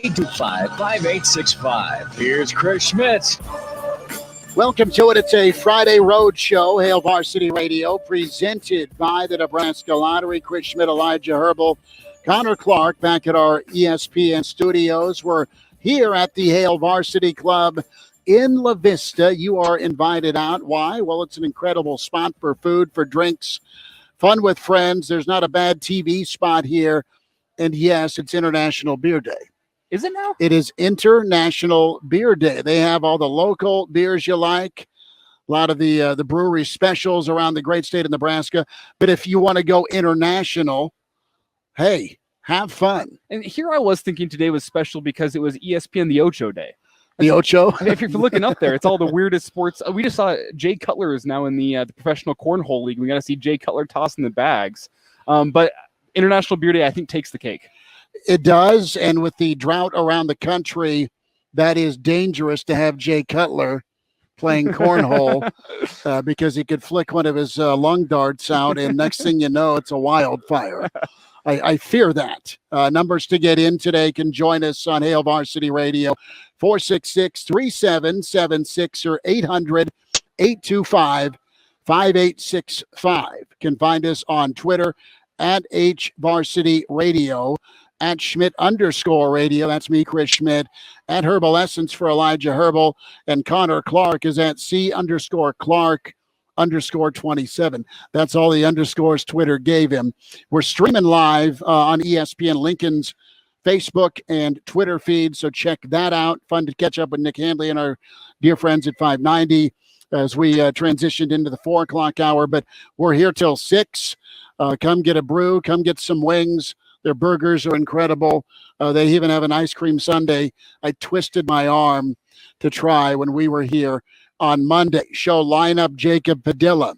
825-5865. Here's Chris Schmidt. Welcome to it. It's a Friday road show, Hail Varsity Radio, presented by the Nebraska Lottery. Chris Schmidt, Elijah Herbel, Connor Clark back at our ESPN studios. We're here at the Hail Varsity Club in La Vista. You are invited out. Why? Well, it's an incredible spot for food, for drinks, fun with friends. There's not a bad TV spot here. And yes, it's International Beer Day. Is it now? It is International Beer Day. They have all the local beers you like, a lot of the brewery specials around the great state of Nebraska. But if you want to go international, hey, have fun. And here I was thinking today was special because it was ESPN The Ocho Day. The Ocho? If you're looking up there, it's all the weirdest sports. We just saw Jay Cutler is now in the Professional Cornhole League. We got to see Jay Cutler tossing the bags. But International Beer Day, I think, takes the cake. It does, and with the drought around the country, that is dangerous to have Jay Cutler playing cornhole because he could flick one of his lung darts out, and next thing you know, it's a wildfire. I fear that. Numbers to get in today can join us on Hail Varsity Radio, 466-3776 or 800-825-5865. Can find us on Twitter at HVarsity Radio, at Schmidt_radio. That's me, Chris Schmidt. At Herbal Essence for Elijah Herbel. And Connor Clark is at C_Clark_27. That's all the underscores Twitter gave him. We're streaming live on ESPN Lincoln's Facebook and Twitter feed, so check that out. Fun to catch up with Nick Handley and our dear friends at 590 as we transitioned into the 4 o'clock hour. But we're here till 6. Come get a brew. Come get some wings. Their burgers are incredible. They even have an ice cream sundae. I twisted my arm to try when we were here on Monday. Show lineup, Jacob Padilla.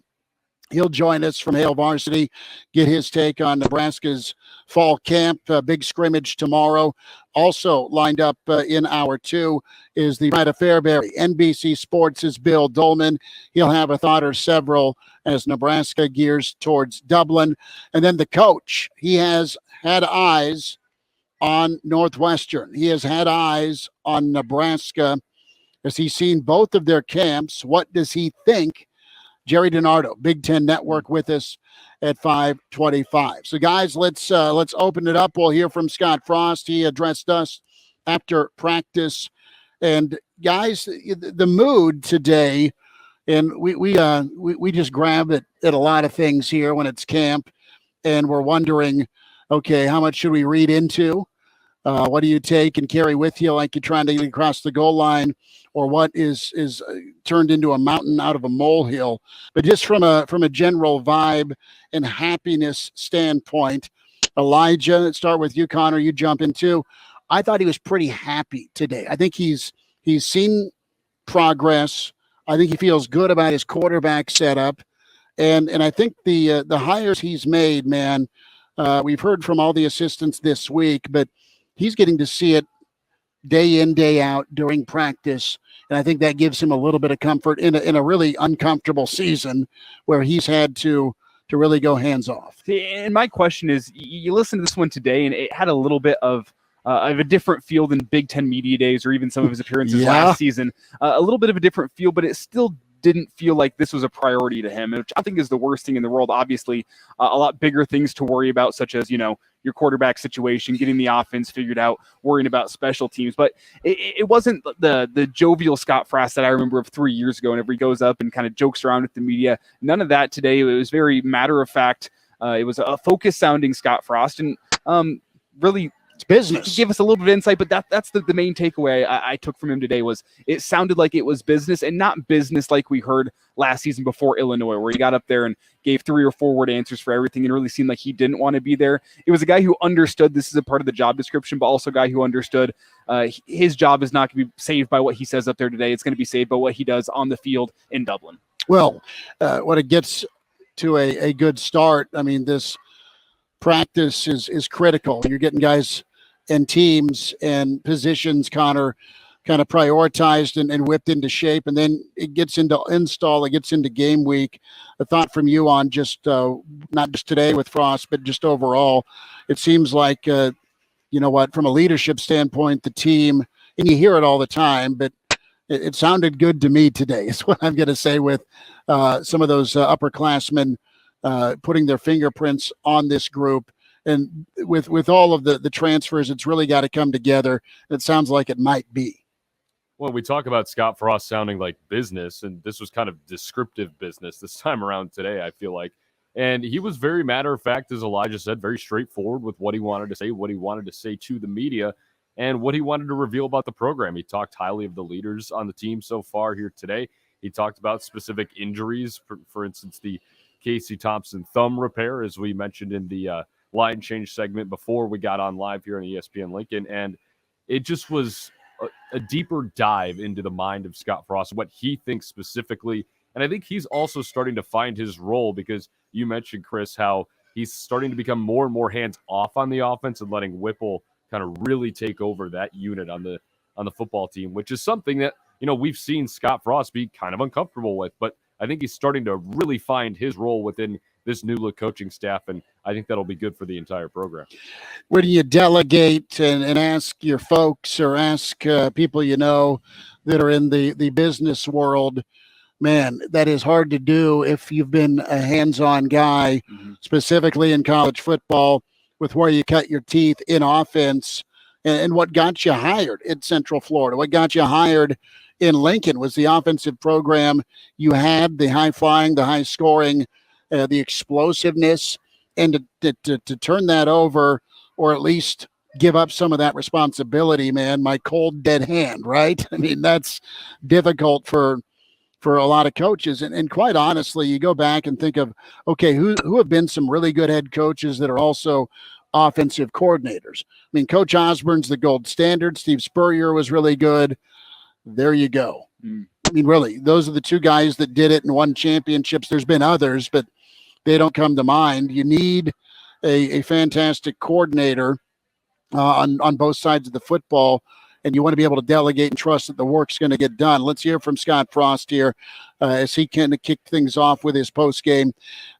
He'll join us from Hail Varsity, get his take on Nebraska's fall camp, big scrimmage tomorrow. Also lined up in hour 2 is the Pride of Fairbury. NBC Sports' Bill Doleman. He'll have a thought or several as Nebraska gears towards Dublin. And then the coach, he has had eyes on Northwestern. He has had eyes on Nebraska. Has he seen both of their camps? What does he think? Gerry DiNardo, Big Ten Network, with us at 5:25. So, guys, let's open it up. We'll hear from Scott Frost. He addressed us after practice. And, guys, the mood today, and we just grab at a lot of things here when it's camp, and we're wondering, okay, how much should we read into? What do you take and carry with you like you're trying to get across the goal line, or what is turned into a mountain out of a molehill? But just from a general vibe and happiness standpoint, Elijah, let's start with you, Connor. You jump in too. I thought he was pretty happy today. I think he's seen progress. I think he feels good about his quarterback setup, and I think the hires he's made, man. We've heard from all the assistants this week, but he's getting to see it day in, day out during practice. And I think that gives him a little bit of comfort in a really uncomfortable season where he's had to really go hands off. And my question is, you listen to this one today, and it had a little bit of a different feel than Big Ten Media Days or even some of his appearances last season. A little bit of a different feel, but it still didn't feel like this was a priority to him, which I think is the worst thing in the world. Obviously, a lot bigger things to worry about, such as, your quarterback situation, getting the offense figured out, worrying about special teams. But it wasn't the jovial Scott Frost that I remember of 3 years ago, whenever he goes up and kind of jokes around with the media. None of that today. It was very matter of fact. It was a focused sounding Scott Frost, and really, it's business. Give us a little bit of insight, but that's the main takeaway I took from him today was it sounded like it was business, and not business like we heard last season before Illinois, where he got up there and gave 3 or 4 word answers for everything and really seemed like he didn't want to be there. It was a guy who understood this is a part of the job description, but also a guy who understood his job is not going to be saved by what he says up there today. It's going to be saved by what he does on the field in Dublin. Well, when it gets to a good start, I mean, this practice is critical. You're getting guys and teams and positions, Connor, kind of prioritized and whipped into shape, and then it gets into install, it gets into game week. A thought from you on just not just today with Frost, but just overall, it seems like you know what, from a leadership standpoint, the team, and you hear it all the time, but it sounded good to me today is what I'm going to say with some of those upperclassmen putting their fingerprints on this group. And with all of the transfers, it's really got to come together. It sounds like it might be. Well, we talk about Scott Frost sounding like business, and this was kind of descriptive business this time around today, I feel like. And he was very matter of fact, as Elijah said, very straightforward with what he wanted to say, what he wanted to say to the media, and what he wanted to reveal about the program. He talked highly of the leaders on the team so far here today. He talked about specific injuries, for instance, the Casey Thompson thumb repair, as we mentioned in the line change segment before we got on live here on ESPN Lincoln. And it just was a deeper dive into the mind of Scott Frost, what he thinks specifically. And I think he's also starting to find his role, because you mentioned, Chris, how he's starting to become more and more hands off on the offense and letting Whipple kind of really take over that unit on the football team, which is something that, you know, we've seen Scott Frost be kind of uncomfortable with. But I think he's starting to really find his role within this new look coaching staff, and I think that'll be good for the entire program. Where do you delegate and ask your folks or ask people you know that are in the business world? Man, that is hard to do if you've been a hands-on guy, specifically in college football, with where you cut your teeth in offense and what got you hired in Central Florida. What got you hired in Lincoln was the offensive program you had, the high-flying, the high-scoring, the explosiveness, and to turn that over, or at least give up some of that responsibility, man, my cold, dead hand, right? I mean, that's difficult for a lot of coaches. And quite honestly, you go back and think of, okay, who have been some really good head coaches that are also offensive coordinators? I mean, Coach Osborne's the gold standard. Steve Spurrier was really good. There you go. I mean, really, those are the two guys that did it and won championships. There's been others, but they don't come to mind. You need a fantastic coordinator on both sides of the football, and you want to be able to delegate and trust that the work's going to get done. Let's hear from Scott Frost here as he kind of kicked things off with his post-game,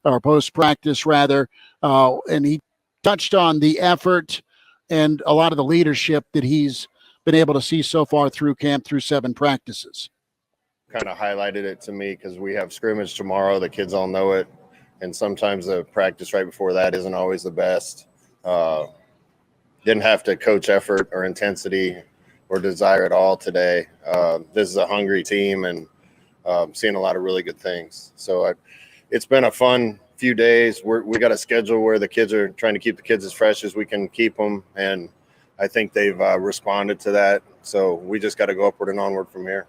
or post-practice rather, and he touched on the effort and a lot of the leadership that he's been able to see so far through camp, through 7 practices. Kind of highlighted it to me because we have scrimmage tomorrow. The kids all know it, and sometimes the practice right before that isn't always the best. Didn't have to coach effort or intensity or desire at all today. This is a hungry team, and seeing a lot of really good things. So it's been a fun few days. We got a schedule where the kids are trying to keep the kids as fresh as we can keep them, and I think they've responded to that. So we just got to go upward and onward from here.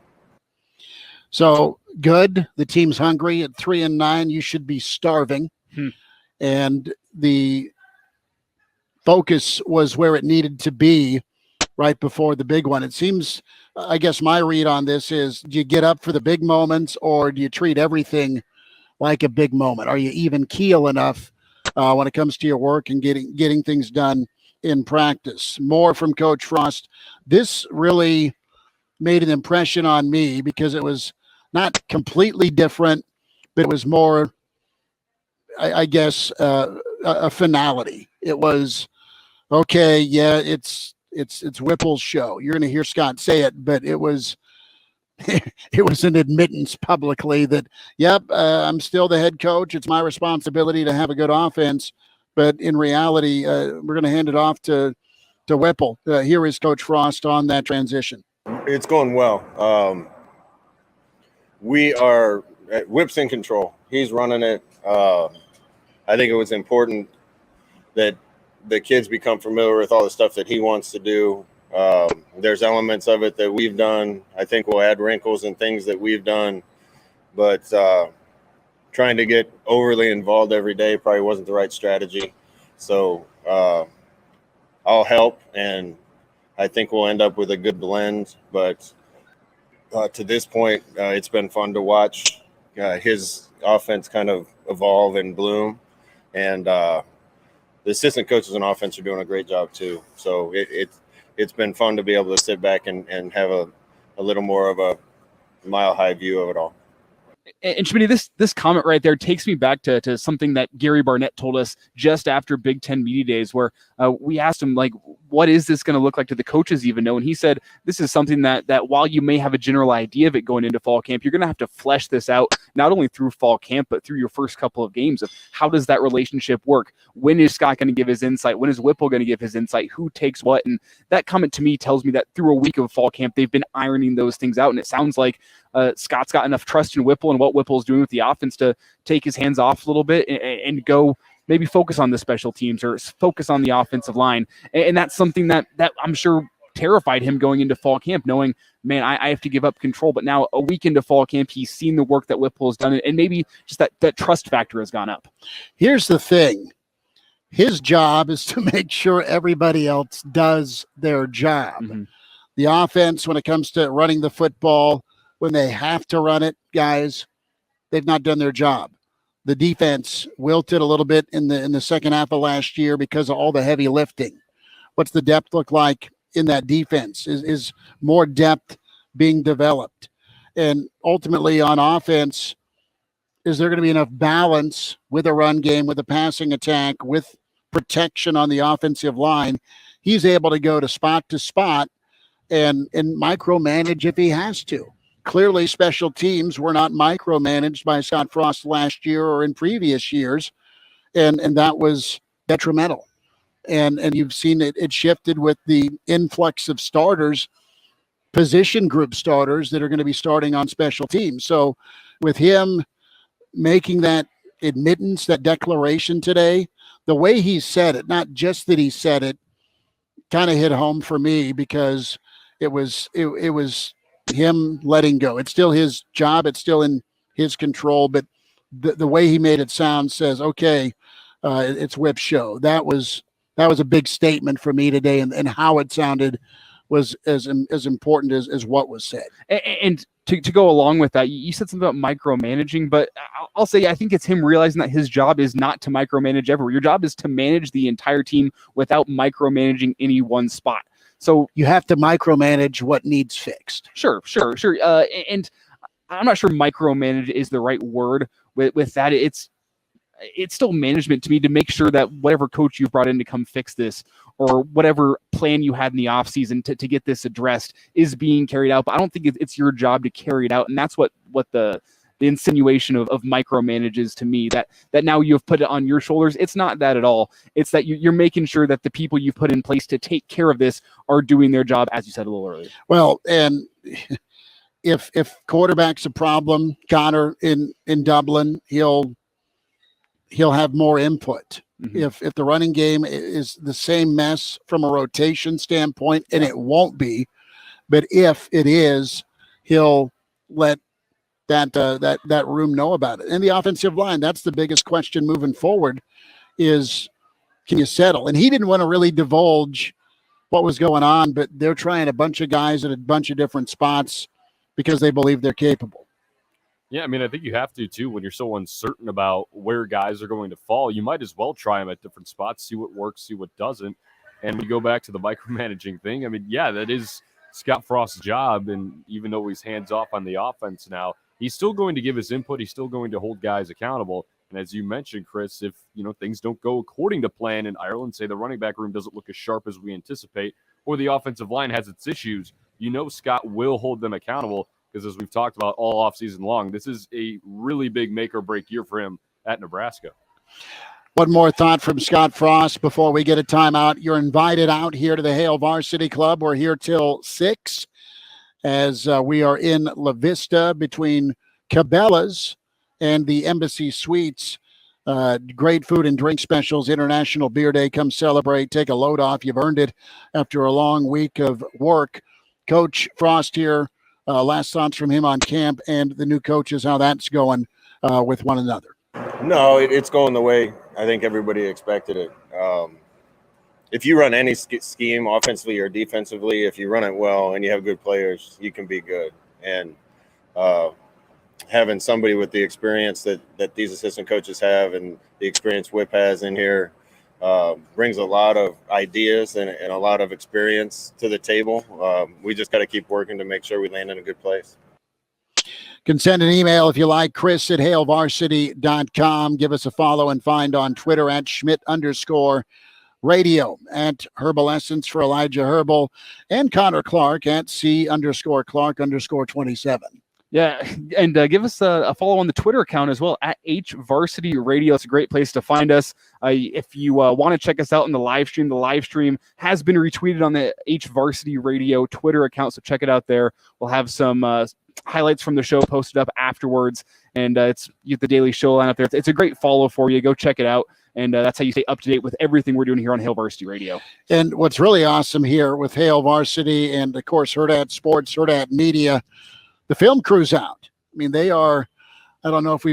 So good. The team's hungry at 3-9. You should be starving. And the focus was where it needed to be right before the big one. It seems, I guess my read on this is, do you get up for the big moments, or do you treat everything like a big moment? Are you even keel enough when it comes to your work and getting things done in practice? More from Coach Frost. This really made an impression on me because it was not completely different, but it was more, I guess, a finality. It was, okay, yeah, it's Whipple's show. You're going to hear Scott say it, but it was it was an admittance publicly that, yep, I'm still the head coach. It's my responsibility to have a good offense, but in reality, we're going to hand it off to Whipple. Here is Coach Frost on that transition. It's going well. Whip's in control. He's running it. I think it was important that the kids become familiar with all the stuff that he wants to do. There's elements of it that we've done. I think we'll add wrinkles and things that we've done, but trying to get overly involved every day probably wasn't the right strategy. So I'll help, and I think we'll end up with a good blend. But to this point, it's been fun to watch his offense kind of evolve and bloom. And the assistant coaches and offense are doing a great job too. So it's been fun to be able to sit back and have a little more of a mile-high view of it all. And Schmidt, this comment right there takes me back to something that Gary Barnett told us just after Big Ten Media Days, where we asked him, like, what is this going to look like? Do the coaches even know? And he said, this is something that while you may have a general idea of it going into fall camp, you're going to have to flesh this out, not only through fall camp, but through your first couple of games of how does that relationship work? When is Scott going to give his insight? When is Whipple going to give his insight? Who takes what? And that comment to me tells me that through a week of fall camp, they've been ironing those things out. And it sounds like Scott's got enough trust in Whipple and what Whipple's doing with the offense to take his hands off a little bit and go maybe focus on the special teams or focus on the offensive line. And that's something that I'm sure terrified him going into fall camp, knowing, man, I have to give up control. But now a week into fall camp, he's seen the work that Whipple has done, and maybe just that trust factor has gone up. Here's the thing. His job is to make sure everybody else does their job. Mm-hmm. The offense, when it comes to running the football, when they have to run it, guys, they've not done their job. The defense wilted a little bit in the second half of last year because of all the heavy lifting. What's the depth look like in that defense? Is more depth being developed? And ultimately on offense, is there going to be enough balance with a run game, with a passing attack, with protection on the offensive line? He's able to go to spot and micromanage if he has to. Clearly, special teams were not micromanaged by Scott Frost last year or in previous years, and that was detrimental. And you've seen it shifted with the influx of starters, position group starters that are going to be starting on special teams. So with him making that admittance, that declaration today, the way he said it, not just that he said it, kind of hit home for me because it was him letting go. It's still his job. It's still in his control. But the way he made it sound says, okay, it's Whip's show. That was a big statement for me today. And how it sounded was as important as what was said. And to go along with that, you said something about micromanaging, but I'll say I think it's him realizing that his job is not to micromanage everywhere. Your job is to manage the entire team without micromanaging any one spot. So you have to micromanage what needs fixed. Sure. And I'm not sure micromanage is the right word with that. It's still management to me to make sure that whatever coach you've brought in to come fix this or whatever plan you had in the offseason to get this addressed is being carried out. But I don't think it's your job to carry it out. And that's what the insinuation of micromanage is to me, that now you've put it on your shoulders. It's not that at all. It's that you're making sure that the people you've put in place to take care of this are doing their job, as you said a little earlier. Well, and if quarterback's a problem, Connor in Dublin, he'll have more input. Mm-hmm. If the running game is the same mess from a rotation standpoint, and it won't be, but if it is, he'll let that room know about it. And the offensive line, that's the biggest question moving forward, is can you settle? And he didn't want to really divulge what was going on, but they're trying a bunch of guys at a bunch of different spots because they believe they're capable. Yeah, I mean, I think you have to, too, when you're so uncertain about where guys are going to fall. You might as well try them at different spots, see what works, see what doesn't. And we go back to the micromanaging thing. I mean, yeah, that is Scott Frost's job. And even though he's hands off on the offense now, he's still going to give his input. He's still going to hold guys accountable. And as you mentioned, Chris, if things don't go according to plan in Ireland, say the running back room doesn't look as sharp as we anticipate, or the offensive line has its issues, Scott will hold them accountable. Because as we've talked about all offseason long, this is a really big make or break year for him at Nebraska. One more thought from Scott Frost before we get a timeout. You're invited out here to the Hail Varsity Club. We're here till 6 as we are in La Vista between Cabela's and the Embassy Suites. Great food and drink specials, International Beer Day. Come celebrate, take a load off. You've earned it after a long week of work. Coach Frost here. Last thoughts from him on camp and the new coaches, how that's going with one another. No, it's going the way I think everybody expected it. If you run any scheme, offensively or defensively, if you run it well and you have good players, you can be good. And having somebody with the experience that these assistant coaches have and the experience Whip has in here brings a lot of ideas and a lot of experience to the table. We just got to keep working to make sure we land in a good place. Can send an email if you like, Chris at hailvarsity.com. Give us a follow and find on Twitter at Schmidt_. Radio at Herbal Essence for Elijah Herbel, and Connor Clark at C_Clark_27. Yeah, and give us a follow on the Twitter account as well, at H Varsity Radio. It's a great place to find us. If you want to check us out in the live stream has been retweeted on the H Varsity Radio Twitter account, so check it out there. We'll have some highlights from the show posted up afterwards, and it's the daily show line up there. It's a great follow for you. Go check it out, and that's how you stay up to date with everything we're doing here on Hail Varsity Radio. And what's really awesome here with Hail Varsity and, of course, Hurrdat Sports, Hurrdat Media, the film crew's out. I mean, they are, I don't know if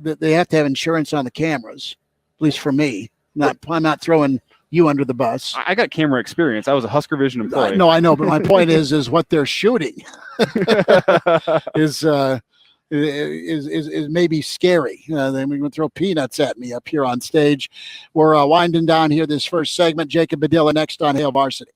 they have to have insurance on the cameras, at least for me. I'm not throwing you under the bus. I got camera experience. I was a Husker Vision employee. No, I know, but my point is what they're shooting is maybe scary. Then we're going to throw peanuts at me up here on stage. We're winding down here this first segment. Jacob Padilla next on Hail Varsity.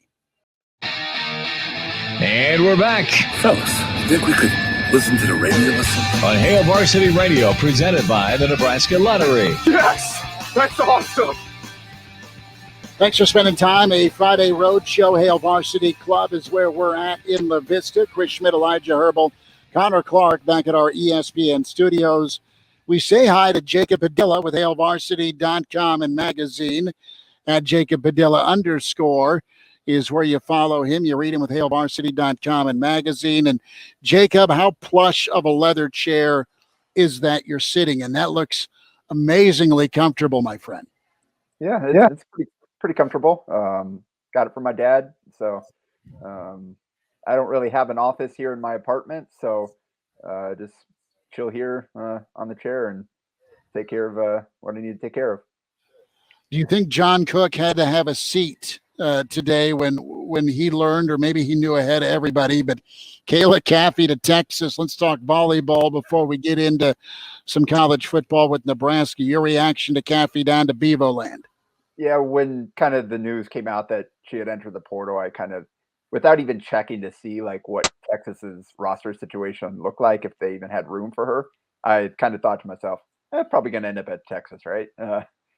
And we're back Fellas, think we could listen to the radio lesson? on Hail Varsity Radio, presented by the Nebraska Lottery. Yes! That's awesome! Thanks for spending time. A Friday road show. Hail Varsity Club is where we're at in La Vista. Chris Schmidt, Elijah Herbel, Connor Clark back at our ESPN studios. We say hi to Jacob Padilla with HailVarsity.com and magazine at Jacob Padilla _ is where you follow him. You read him with HailVarsity.com and magazine. And Jacob, how plush of a leather chair is that you're sitting in? That looks amazingly comfortable, my friend. Yeah, it's pretty comfortable. Got it from my dad. So I don't really have an office here in my apartment. So just chill here on the chair and take care of what I need to take care of. Do you think John Cook had to have a seat today when he learned, or maybe he knew ahead of everybody, but Kayla Caffey to Texas? Let's talk volleyball before we get into some college football with Nebraska. Your reaction to Caffey down to Bevo Land? Yeah, when kind of the news came out that she had entered the portal, I kind of, without even checking to see like what Texas's roster situation looked like, if they even had room for her, I kind of thought to myself, probably going to end up at Texas, right?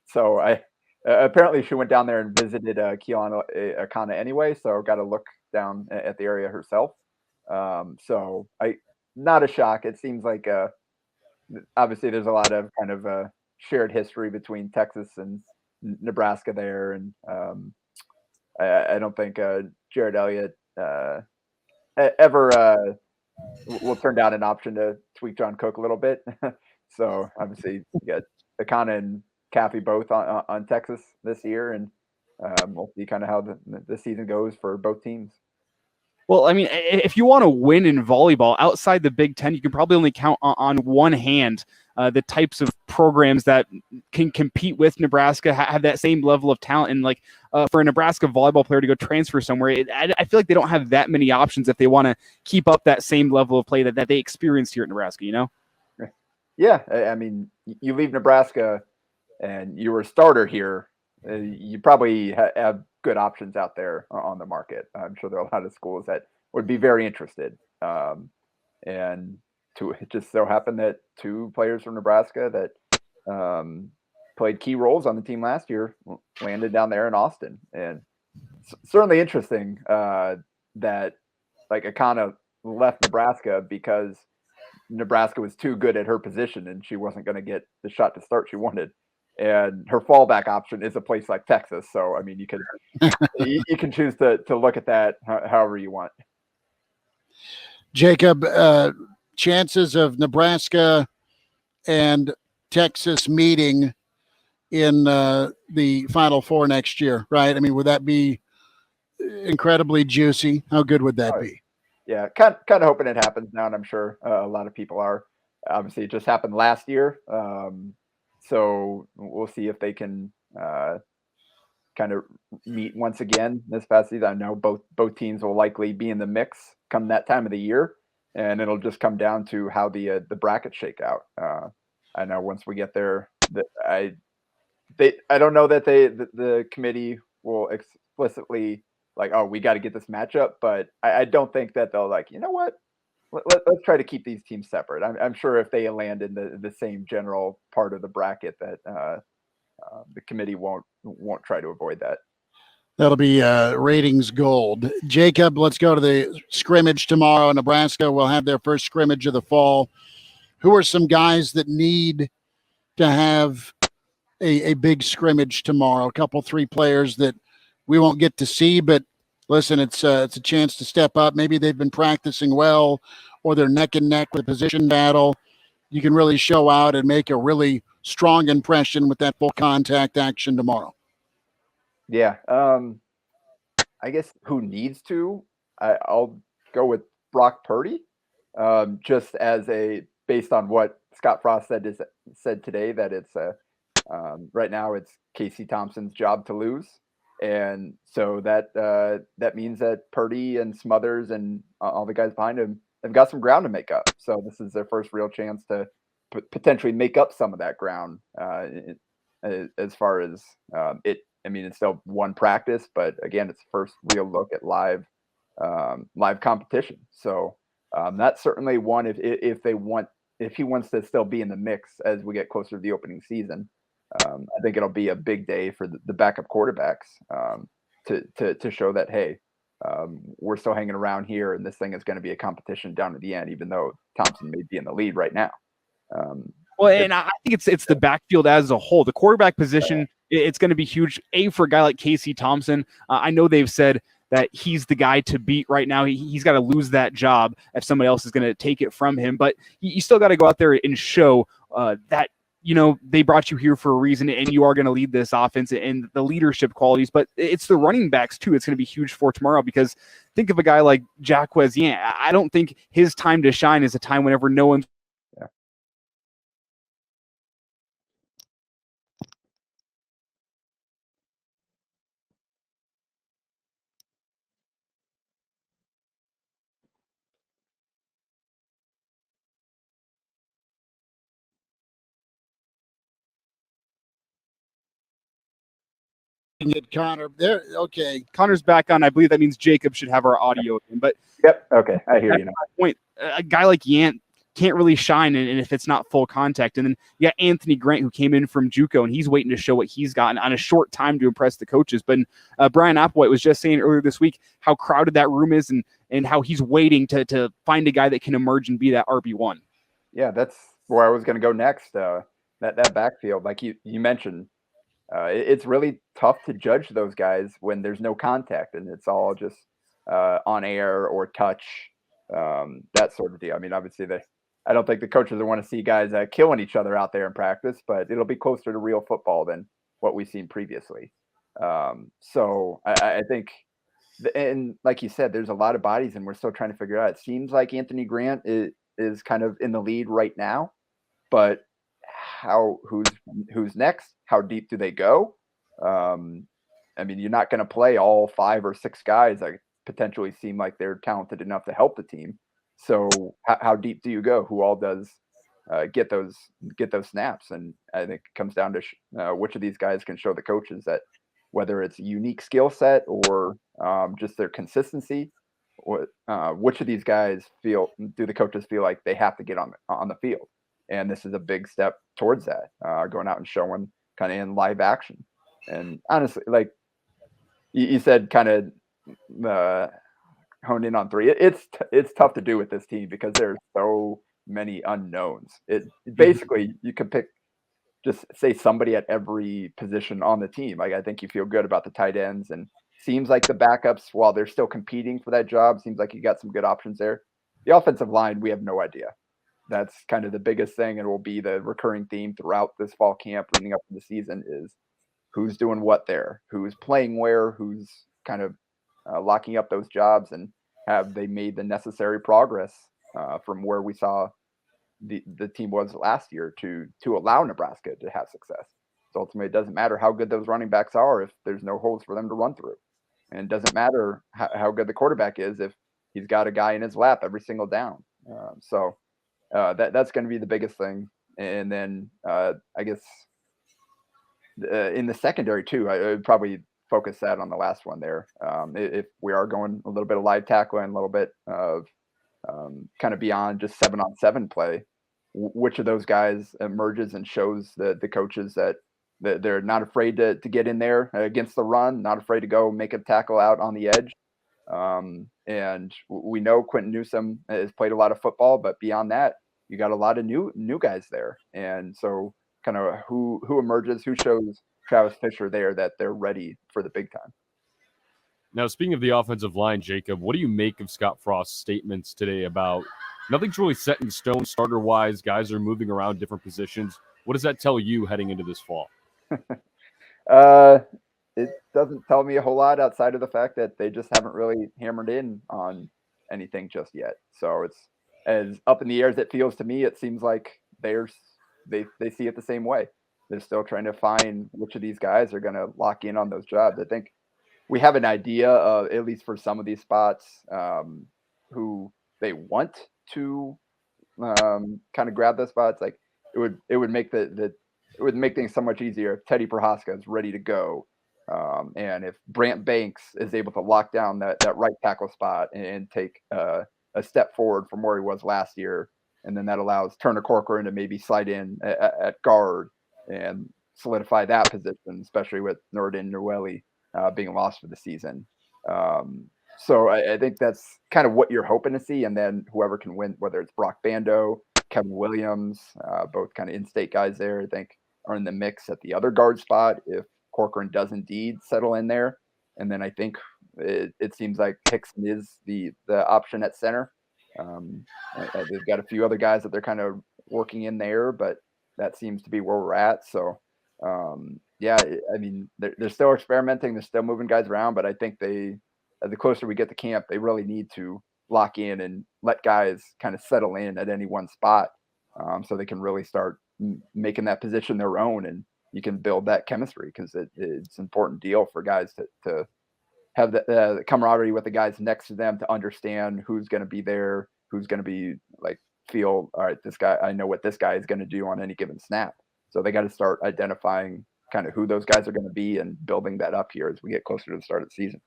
So I apparently she went down there and visited Keelan Akana anyway, so got to look down at the area herself. So not a shock. It seems like obviously there's a lot of kind of shared history between Texas and Nebraska there, and I don't think Jared Elliott ever will turn down an option to tweak John Cook a little bit. So obviously you got Akana and Caffey both on Texas this year, and we'll see kind of how the season goes for both teams. Well, I mean, if you want to win in volleyball outside the Big Ten, you can probably only count on one hand the types of programs that can compete with Nebraska, have that same level of talent. And like for a Nebraska volleyball player to go transfer somewhere, I feel like they don't have that many options if they want to keep up that same level of play that they experienced here at Nebraska, you know? Yeah, I mean, you leave Nebraska and you were a starter here, you probably have good options out there on the market. I'm sure there are a lot of schools that would be very interested. And it just so happened that two players from Nebraska that played key roles on the team last year landed down there in Austin. And certainly interesting that like Akana left Nebraska because Nebraska was too good at her position and she wasn't going to get the shot to start she wanted. And her fallback option is a place like Texas. So, I mean, you can choose to look at that however you want. Jacob, chances of Nebraska and Texas meeting in the Final Four next year, right? I mean, would that be incredibly juicy? How good would that be? Yeah, kind of hoping it happens now, and I'm sure a lot of people are. Obviously, it just happened last year. So we'll see if they can kind of meet once again this past season. I know both teams will likely be in the mix come that time of the year, and it'll just come down to how the brackets shake out. I know once we get there, I don't know that the committee will explicitly like, oh, we got to get this matchup, but I don't think that they'll like, you know what? Let's try to keep these teams separate. I'm sure if they land in the same general part of the bracket that the committee won't try to avoid that. That'll be ratings gold. Jacob, let's go to the scrimmage tomorrow. Nebraska will have their first scrimmage of the fall. Who are some guys that need to have a big scrimmage tomorrow? A couple, 3 players that we won't get to see, but listen, it's a chance to step up. Maybe they've been practicing well, or they're neck and neck with a position battle. You can really show out and make a really strong impression with that full contact action tomorrow. Yeah. I guess who needs to? I'll go with Brock Purdy, just as based on what Scott Frost said today, that it's right now it's Casey Thompson's job to lose. And so that means that Purdy and Smothers and all the guys behind him have got some ground to make up. So this is their first real chance to potentially make up some of that ground. As far as it, I mean, it's still one practice, but again, it's the first real look at live competition. So that's certainly one. If he wants to still be in the mix as we get closer to the opening season. I think it'll be a big day for the backup quarterbacks to show that, hey, we're still hanging around here, and this thing is going to be a competition down to the end, even though Thompson may be in the lead right now. Well, and I think it's the backfield as a whole. The quarterback position, it's going to be huge. For a guy like Casey Thompson, I know they've said that he's the guy to beat right now. He's got to lose that job if somebody else is going to take it from him. But you still got to go out there and show that, you know, they brought you here for a reason, and you are going to lead this offense and the leadership qualities. But it's the running backs, too. It's going to be huge for tomorrow, because think of a guy like Jaquez Yant. I don't think his time to shine is a time whenever no one's Get Connor there. Okay. Connor's back on. I believe that means Jacob should have our audio in. But yep. Okay. I hear you now. Point. A guy like Yant can't really shine and if it's not full contact. And then you got Anthony Grant, who came in from JUCO, and he's waiting to show what he's gotten on a short time to impress the coaches. But Brian Applewhite was just saying earlier this week how crowded that room is and how he's waiting to find a guy that can emerge and be that RB1. Yeah, that's where I was going to go next. That backfield, like you mentioned, it's really tough to judge those guys when there's no contact and it's all just on air or touch, that sort of deal. I mean, obviously, I don't think the coaches want to see guys killing each other out there in practice, but it'll be closer to real football than what we've seen previously. So I think, and like you said, there's a lot of bodies, and we're still trying to figure out. It seems like Anthony Grant is kind of in the lead right now, but who's next? How deep do they go? I mean, you're not going to play all 5 or 6 guys that potentially seem like they're talented enough to help the team. So how deep do you go? Who all does get those snaps? And I think it comes down to which of these guys can show the coaches that whether it's a unique skill set or just their consistency, or which of these guys do the coaches feel like they have to get on the field? And this is a big step towards that, going out and showing kind of in live action. And honestly, like you said, kind of honed in on 3. It's tough to do with this team because there's so many unknowns. Basically you could pick, just say somebody at every position on the team. Like I think you feel good about the tight ends, and seems like the backups, while they're still competing for that job, seems like you got some good options there. The offensive line, we have no idea. That's kind of the biggest thing, and will be the recurring theme throughout this fall camp leading up to the season, is who's doing what there, who's playing where, who's kind of locking up those jobs, and have they made the necessary progress from where we saw the team was last year to allow Nebraska to have success. So ultimately, it doesn't matter how good those running backs are if there's no holes for them to run through. And it doesn't matter how good the quarterback is if he's got a guy in his lap every single down. That's going to be the biggest thing. And then I guess in the secondary too, I would probably focus that on the last one there. If we are going a little bit of live tackle and a little bit of kind of beyond just 7-on-7 play, which of those guys emerges and shows the coaches that They're not afraid to get in there against the run, not afraid to go make a tackle out on the edge. And we know Quentin Newsome has played a lot of football, but beyond that, you got a lot of new guys there. And so kind of who emerges, who shows Travis Fisher there that they're ready for the big time. Now, speaking of the offensive line, Jacob, what do you make of Scott Frost's statements today about nothing's really set in stone starter-wise, guys are moving around different positions? What does that tell you heading into this fall? It doesn't tell me a whole lot outside of the fact that they just haven't really hammered in on anything just yet. So it's as up in the air as it feels to me. It seems like they see it the same way. They're still trying to find which of these guys are going to lock in on those jobs. I think we have an idea of, at least for some of these spots, who they want to kind of grab those spots. Like it would make it would make things so much easier if Teddy Prohaska is ready to go. And if Brant Banks is able to lock down that right tackle spot and take a step forward from where he was last year, and then that allows Turner Corcoran to maybe slide in at guard and solidify that position, especially with Nordin Noeli being lost for the season. So I think that's kind of what you're hoping to see. And then whoever can win, whether it's Brock Bando, Kevin Williams, both kind of in-state guys there, I think are in the mix at the other guard spot if Corcoran does indeed settle in there. And then I think it seems like Hickson is the option at center. They've got a few other guys that they're kind of working in there, but that seems to be where we're at. So yeah, I mean, they're still experimenting. They're still moving guys around, but I think the closer we get to camp, they really need to lock in and let guys kind of settle in at any one spot, so they can really start making that position their own, and you can build that chemistry, because it's an important deal for guys to have the camaraderie with the guys next to them, to understand who's going to be there, who's going to be like, feel, all right, this guy, I know what this guy is going to do on any given snap. So they got to start identifying kind of who those guys are going to be and building that up here as we get closer to the start of the season.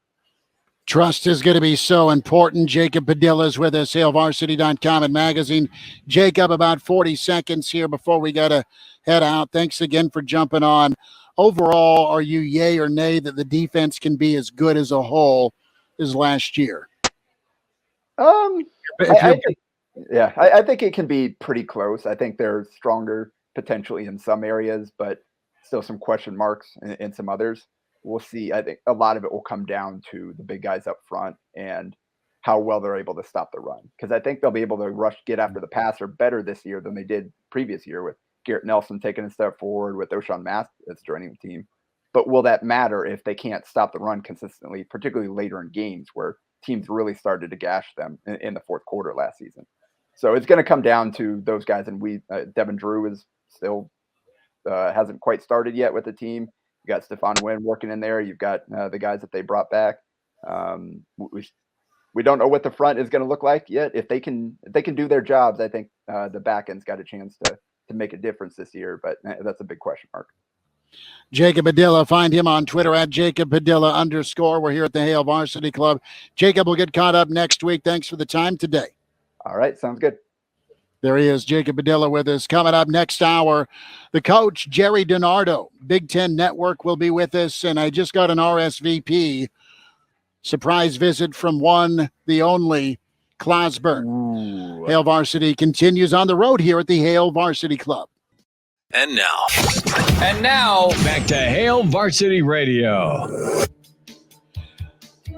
Trust is going to be so important. Jacob Padilla is with us, HailVarsity.com and magazine. Jacob, about 40 seconds here before we got to head out. Thanks again for jumping on. Overall, are you yay or nay that the defense can be as good as a whole as last year? I think it can be pretty close. I think they're stronger potentially in some areas, but still some question marks in some others. We'll see. I think a lot of it will come down to the big guys up front and how well they're able to stop the run. Because I think they'll be able to get after the passer better this year than they did previous year, with Garrett Nelson taking a step forward, with O'Shawn Mathis joining the team. But will that matter if they can't stop the run consistently, particularly later in games where teams really started to gash them in the fourth quarter last season? So it's going to come down to those guys. And Devin Drew is still hasn't quite started yet with the team. You got Stephon Wynn working in there. You've got the guys that they brought back. We don't know what the front is going to look like yet. If they can do their jobs, I think the back end's got a chance to make a difference this year. But that's a big question mark. Jacob Padilla, find him on Twitter at Jacob Padilla _. We're here at the Hail Varsity Club. Jacob will get caught up next week. Thanks for the time today. All right, sounds good. There he is, Jacob Padilla with us. Coming up next hour, the coach, Gerry DiNardo, Big Ten Network, will be with us. And I just got an RSVP surprise visit from the only Clauseborne. Hail Varsity continues on the road here at the Hail Varsity Club. And now, back to Hail Varsity Radio.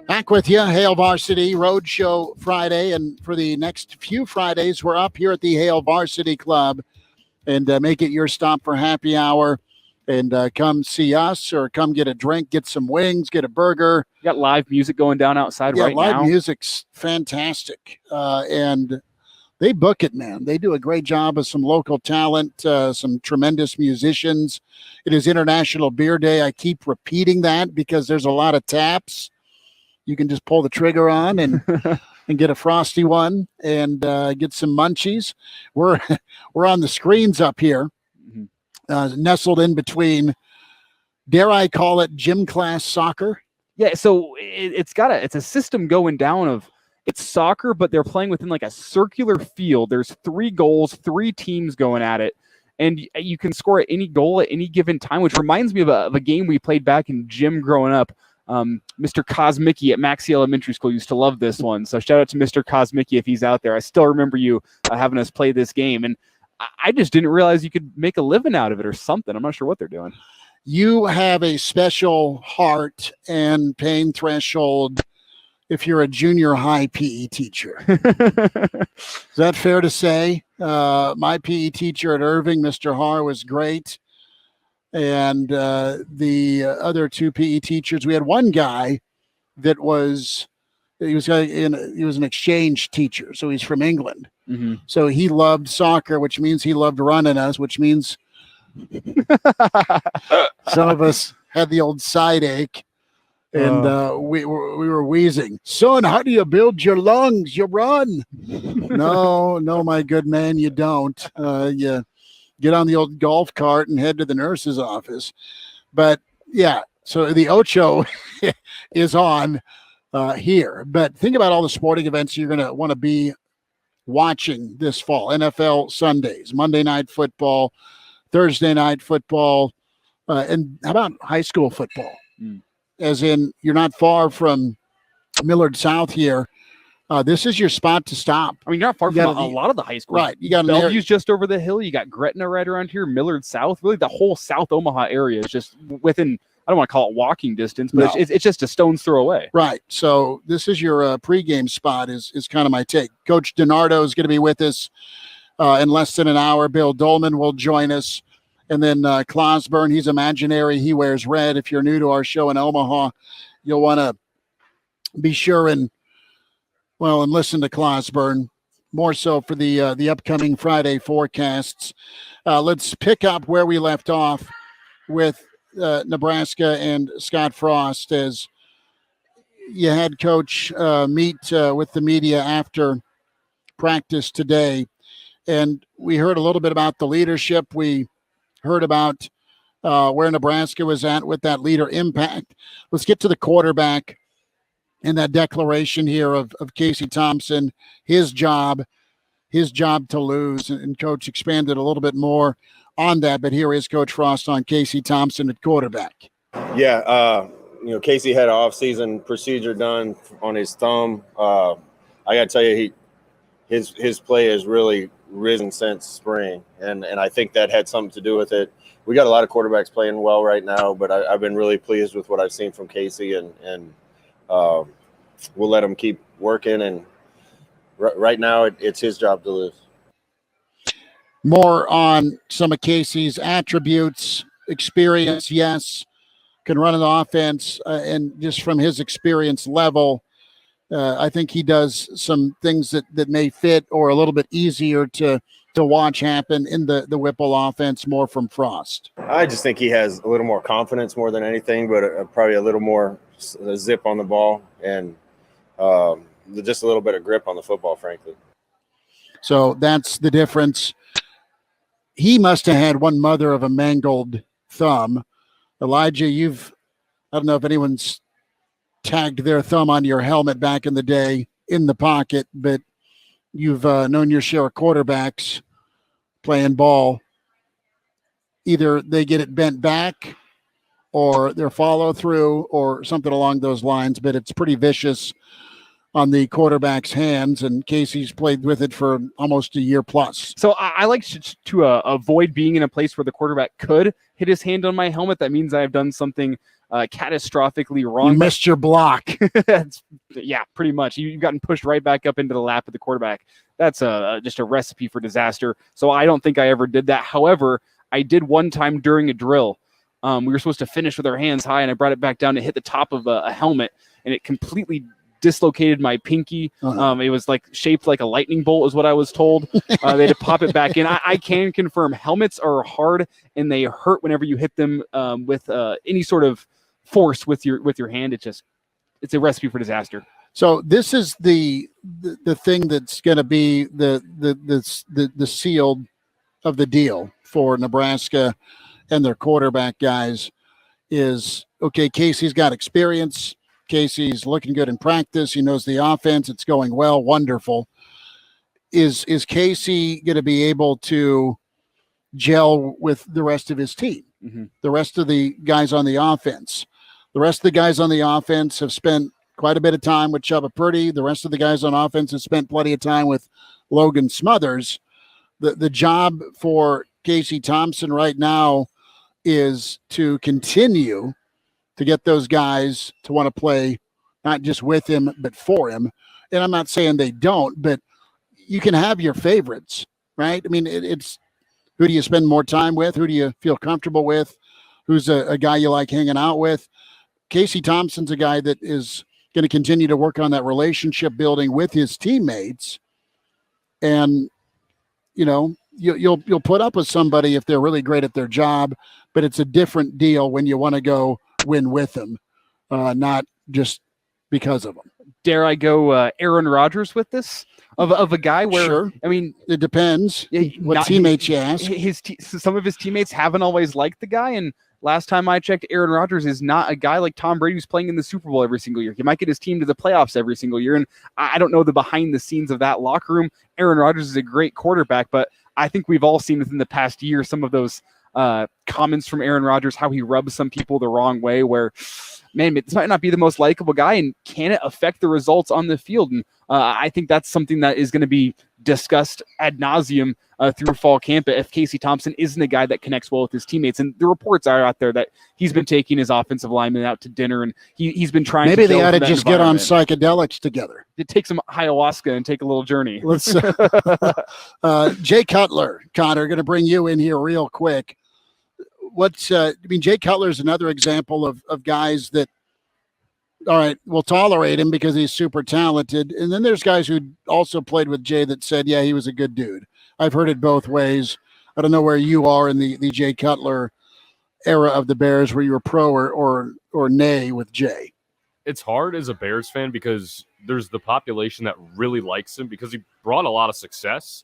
Back with you, Hail Varsity Roadshow Friday, and for the next few Fridays, we're up here at the Hail Varsity Club, and make it your stop for happy hour, and come see us, or come get a drink, get some wings, get a burger. You got live music going down outside right now. Yeah, live music's fantastic, and they book it, man. They do a great job of some local talent, some tremendous musicians. It is International Beer Day. I keep repeating that because there's a lot of taps you can just pull the trigger on and get a frosty one and get some munchies. We're on the screens up here, nestled in between, dare I call it, gym class soccer. Yeah, so it's a system going down of, it's soccer, but they're playing within like a circular field. There's 3 goals, 3 teams going at it. and you can score at any goal at any given time, which reminds me of a game we played back in gym growing up. Mr. Kosmicki at Maxey Elementary School used to love this one. So shout out to Mr. Kosmicki if he's out there. I still remember you having us play this game, and I just didn't realize you could make a living out of it or something. I'm not sure what they're doing. You have a special heart and pain threshold if you're a junior high PE teacher. Is that fair to say? My PE teacher at Irving, Mr. Har, was great. And the other two PE teachers, we had one guy that was an exchange teacher. So he's from England. Mm-hmm. So he loved soccer, which means he loved running us, which means some of us had the old side ache. And we were wheezing. Son, how do you build your lungs? You run. No, my good man, you don't. You get on the old golf cart and head to the nurse's office. But, yeah, so the Ocho is on here. But think about all the sporting events you're going to want to be watching this fall. NFL Sundays, Monday Night Football, Thursday Night Football, and how about high school football? As in, you're not far from Millard South here. This is your spot to stop. I mean, you're not far from a lot of the high schools. Right. You got Bellevue's just over the hill. You got Gretna right around here. Millard South. Really, the whole South Omaha area is just within, I don't want to call it walking distance, but it's just a stone's throw away. Right. So this is your pregame spot is kind of my take. Coach DiNardo is going to be with us in less than an hour. Bill Doleman will join us. And then Clauseborne, he's imaginary. He wears red. If you're new to our show in Omaha, you'll want to be sure and listen to Clauseborne, more so for the upcoming Friday forecasts. Let's pick up where we left off with Nebraska and Scott Frost, as you had Coach meet with the media after practice today. And we heard a little bit about the leadership. We heard about where Nebraska was at with that leader impact. Let's get to the quarterback and that declaration here of Casey Thompson, his job to lose. And Coach expanded a little bit more on that, but here is Coach Frost on Casey Thompson at quarterback. Yeah, Casey had an off-season procedure done on his thumb. I got to tell you, his play has really risen since spring, and I think that had something to do with it. We got a lot of quarterbacks playing well right now, but I've been really pleased with what I've seen from Casey, and we'll let him keep working. And right now, it's his job to lose. More on some of Casey's attributes, experience, yes, can run an offense, and just from his experience level, I think he does some things that may fit or a little bit easier to watch happen in the Whipple offense more from Frost. I just think he has a little more confidence more than anything, but probably a little more zip on the ball and just a little bit of grip on the football, frankly. So that's the difference. He must have had one mother of a mangled thumb. Elijah, I don't know if anyone's tagged their thumb on your helmet back in the day in the pocket, but you've known your share of quarterbacks playing ball. Either they get it bent back or their follow through or something along those lines, but it's pretty vicious on the quarterback's hands, and Casey's played with it for almost a year plus. So I like to avoid being in a place where the quarterback could hit his hand on my helmet. That means I've done something catastrophically wrong. You missed your block. Yeah, pretty much. You've gotten pushed right back up into the lap of the quarterback. That's just a recipe for disaster. So I don't think I ever did that. However, I did one time during a drill. We were supposed to finish with our hands high, and I brought it back down to hit the top of a helmet, and it completely dislocated my pinky. It was like shaped like a lightning bolt is what I was told. They had to pop it back in. I can confirm helmets are hard and they hurt whenever you hit them with any sort of force with your hand. It's a recipe for disaster. So this is the thing that's going to be the seal of the deal for Nebraska and their quarterback guys is, okay, Casey's got experience. Casey's looking good in practice. He knows the offense. It's going well. Wonderful. Is Casey going to be able to gel with the rest of his team, the rest of the guys on the offense. The rest of the guys on the offense have spent quite a bit of time with Chubba Purdy. The rest of the guys on offense have spent plenty of time with Logan Smothers. The job for Casey Thompson right now is to continue to get those guys to want to play not just with him, but for him. And I'm not saying they don't, but you can have your favorites, right? I mean, it's who do you spend more time with? Who do you feel comfortable with? Who's a guy you like hanging out with? Casey Thompson's a guy that is going to continue to work on that relationship building with his teammates. And, you know, you'll put up with somebody if they're really great at their job, but it's a different deal when you want to go win with them, not just because of them. Dare I go Aaron Rodgers with this? Of a guy where, sure. I mean, it depends what teammates you ask. Some of his teammates haven't always liked the guy, and last time I checked, Aaron Rodgers is not a guy like Tom Brady who's playing in the Super Bowl every single year. He might get his team to the playoffs every single year, and I don't know the behind the scenes of that locker room. Aaron Rodgers is a great quarterback, but I think we've all seen within the past year some of those comments from Aaron Rodgers, how he rubs some people the wrong way, where, man, this might not be the most likable guy, and can it affect the results on the field? And I think that's something that is going to be discussed ad nauseum through fall camp if Casey Thompson isn't a guy that connects well with his teammates. And the reports are out there that he's been taking his offensive linemen out to dinner, and he's been trying Maybe to they ought to just get on psychedelics together. Take some ayahuasca and take a little journey. Let's Jay Cutler, Connor, going to bring you in here real quick. Jay Cutler is another example of guys that, all right, we'll tolerate him because he's super talented. And then there's guys who also played with Jay that said, yeah, he was a good dude. I've heard it both ways. I don't know where you are in the Jay Cutler era of the Bears, where you were pro or nay with Jay. It's hard as a Bears fan because there's the population that really likes him because he brought a lot of success.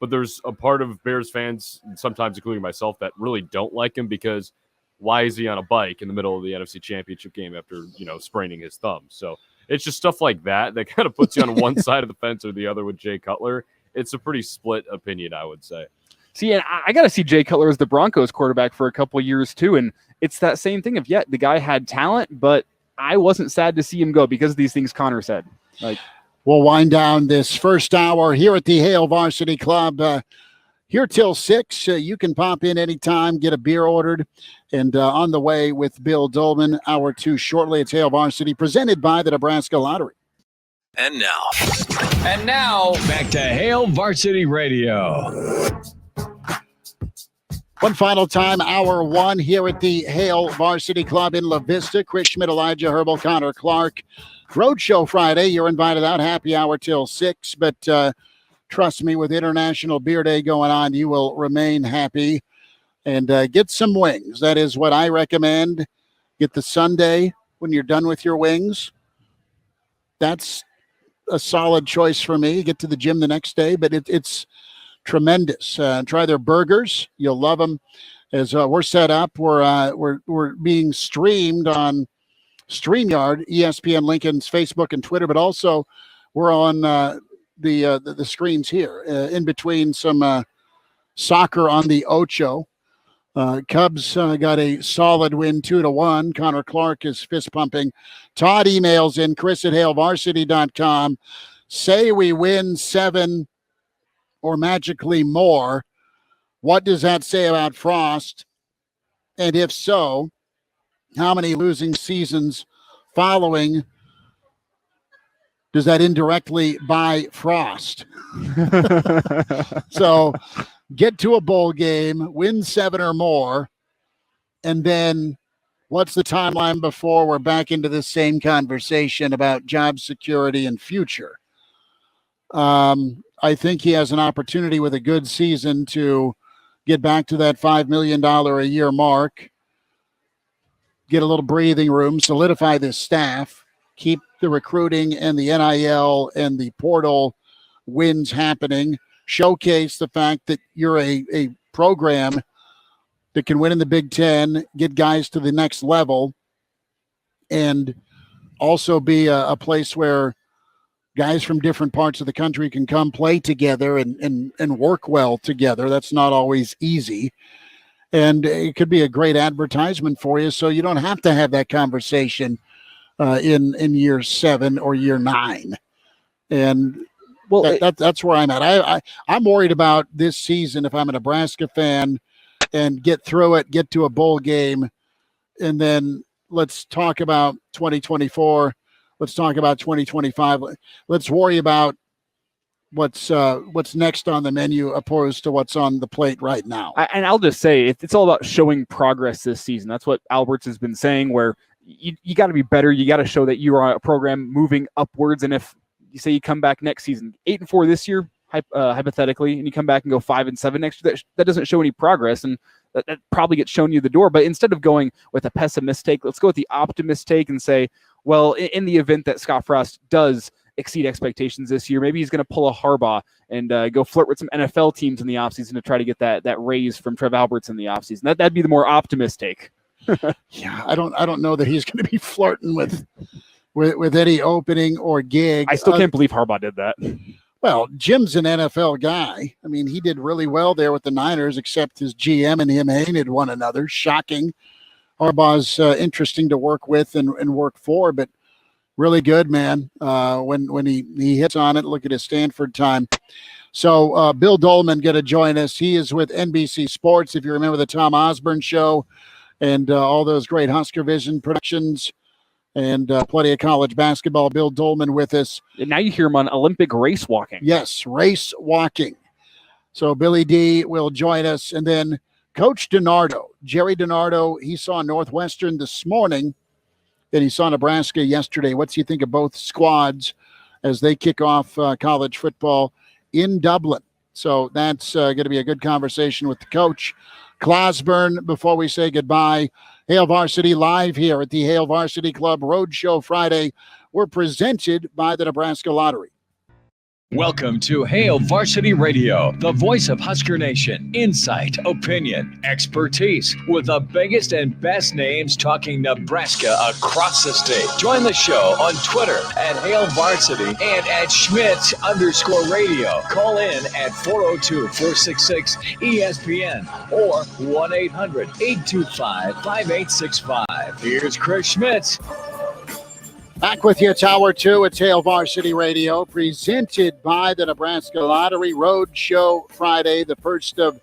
But there's a part of Bears fans, sometimes including myself, that really don't like him because why is he on a bike in the middle of the NFC Championship game after, spraining his thumb? So it's just stuff like that kind of puts you on one side of the fence or the other with Jay Cutler. It's a pretty split opinion, I would say. See, and I got to see Jay Cutler as the Broncos quarterback for a couple of years too. And it's that same thing of, the guy had talent, but I wasn't sad to see him go because of these things Connor said. We'll wind down this first hour here at the Hail Varsity Club. Here till 6. You can pop in anytime, get a beer ordered, and on the way with Bill Doleman. Hour 2 shortly. It's Hail Varsity, presented by the Nebraska Lottery. And now, back to Hail Varsity Radio. One final time, hour 1 here at the Hail Varsity Club in La Vista. Chris Schmidt, Elijah Herbel, Connor Clark. Roadshow Friday, you're invited out. Happy hour till 6, but trust me, with International Beer Day going on, you will remain happy and get some wings. That is what I recommend. Get the sundae when you're done with your wings. That's a solid choice for me. Get to the gym the next day, but it's tremendous. Try their burgers. You'll love them. As we're set up, we're being streamed on StreamYard, ESPN Lincoln's Facebook and Twitter, but also we're on the screens here in between some soccer on the Ocho. Cubs got a solid win, 2-1. Connor Clark is fist pumping. Todd emails in, Chris@HailVarsity.com. Say we win 7 or magically more. What does that say about Frost? And if so, how many losing seasons following does that indirectly buy Frost? So get to a bowl game, win 7 or more, and then what's the timeline before we're back into the same conversation about job security and future? I think he has an opportunity with a good season to get back to that $5 million a year mark, get a little breathing room, solidify this staff, keep the recruiting and the NIL and the portal wins happening, showcase the fact that you're a program that can win in the Big Ten, get guys to the next level, and also be a place where guys from different parts of the country can come play together and work well together. That's not always easy. And it could be a great advertisement for you. So you don't have to have that conversation in year 7 or year 9. And well, that's where I'm at. I'm worried about this season if I'm a Nebraska fan and get through it, get to a bowl game, and then let's talk about 2024. Let's talk about 2025. Let's worry about what's next on the menu opposed to what's on the plate right now. And I'll just say it's all about showing progress this season. That's what Alberts has been saying, where you got to be better. You got to show that you are a program moving upwards. And if you say you come back next season, 8-4 this year, hypothetically, and you come back and go 5-7 next year, that doesn't show any progress, and that probably gets shown you the door. But instead of going with a pessimist take, let's go with the optimist take and say, well, in the event that Scott Frost does exceed expectations this year, maybe he's going to pull a Harbaugh and go flirt with some NFL teams in the offseason to try to get that raise from Trev Alberts in the offseason. That'd be the more optimist take. Yeah, I don't know that he's going to be flirting with any opening or gig. I still can't believe Harbaugh did that. Well, Jim's an NFL guy. I mean, he did really well there with the Niners, except his GM and him hated one another. Shocking. Harbaugh's interesting to work with and work for, but really good, man. When he hits on it, look at his Stanford time. So Bill Doleman going to join us. He is with NBC Sports, if you remember the Tom Osborne show and all those great Husker Vision productions. And plenty of college basketball. Bill Doleman with us. And now you hear him on Olympic race walking. Yes, race walking. So Billy D will join us. And then Coach DiNardo, Gerry DiNardo, he saw Northwestern this morning, and he saw Nebraska yesterday. What's he think of both squads as they kick off college football in Dublin? So that's going to be a good conversation with the coach. Clauseborne, before we say goodbye, Hail Varsity live here at the Hail Varsity Club Roadshow Friday. We're presented by the Nebraska Lottery. Welcome to Hail Varsity Radio, the voice of Husker Nation. Insight, opinion, expertise, with the biggest and best names talking Nebraska across the state. Join the show on Twitter at Hail Varsity and at Schmidt_radio. Call in at 402-466-ESPN or 1-800-825-5865. Here's Chris Schmidt. Back with you, it's Hour 2. It's Hail Varsity Radio, presented by the Nebraska Lottery. Roadshow Friday, the first of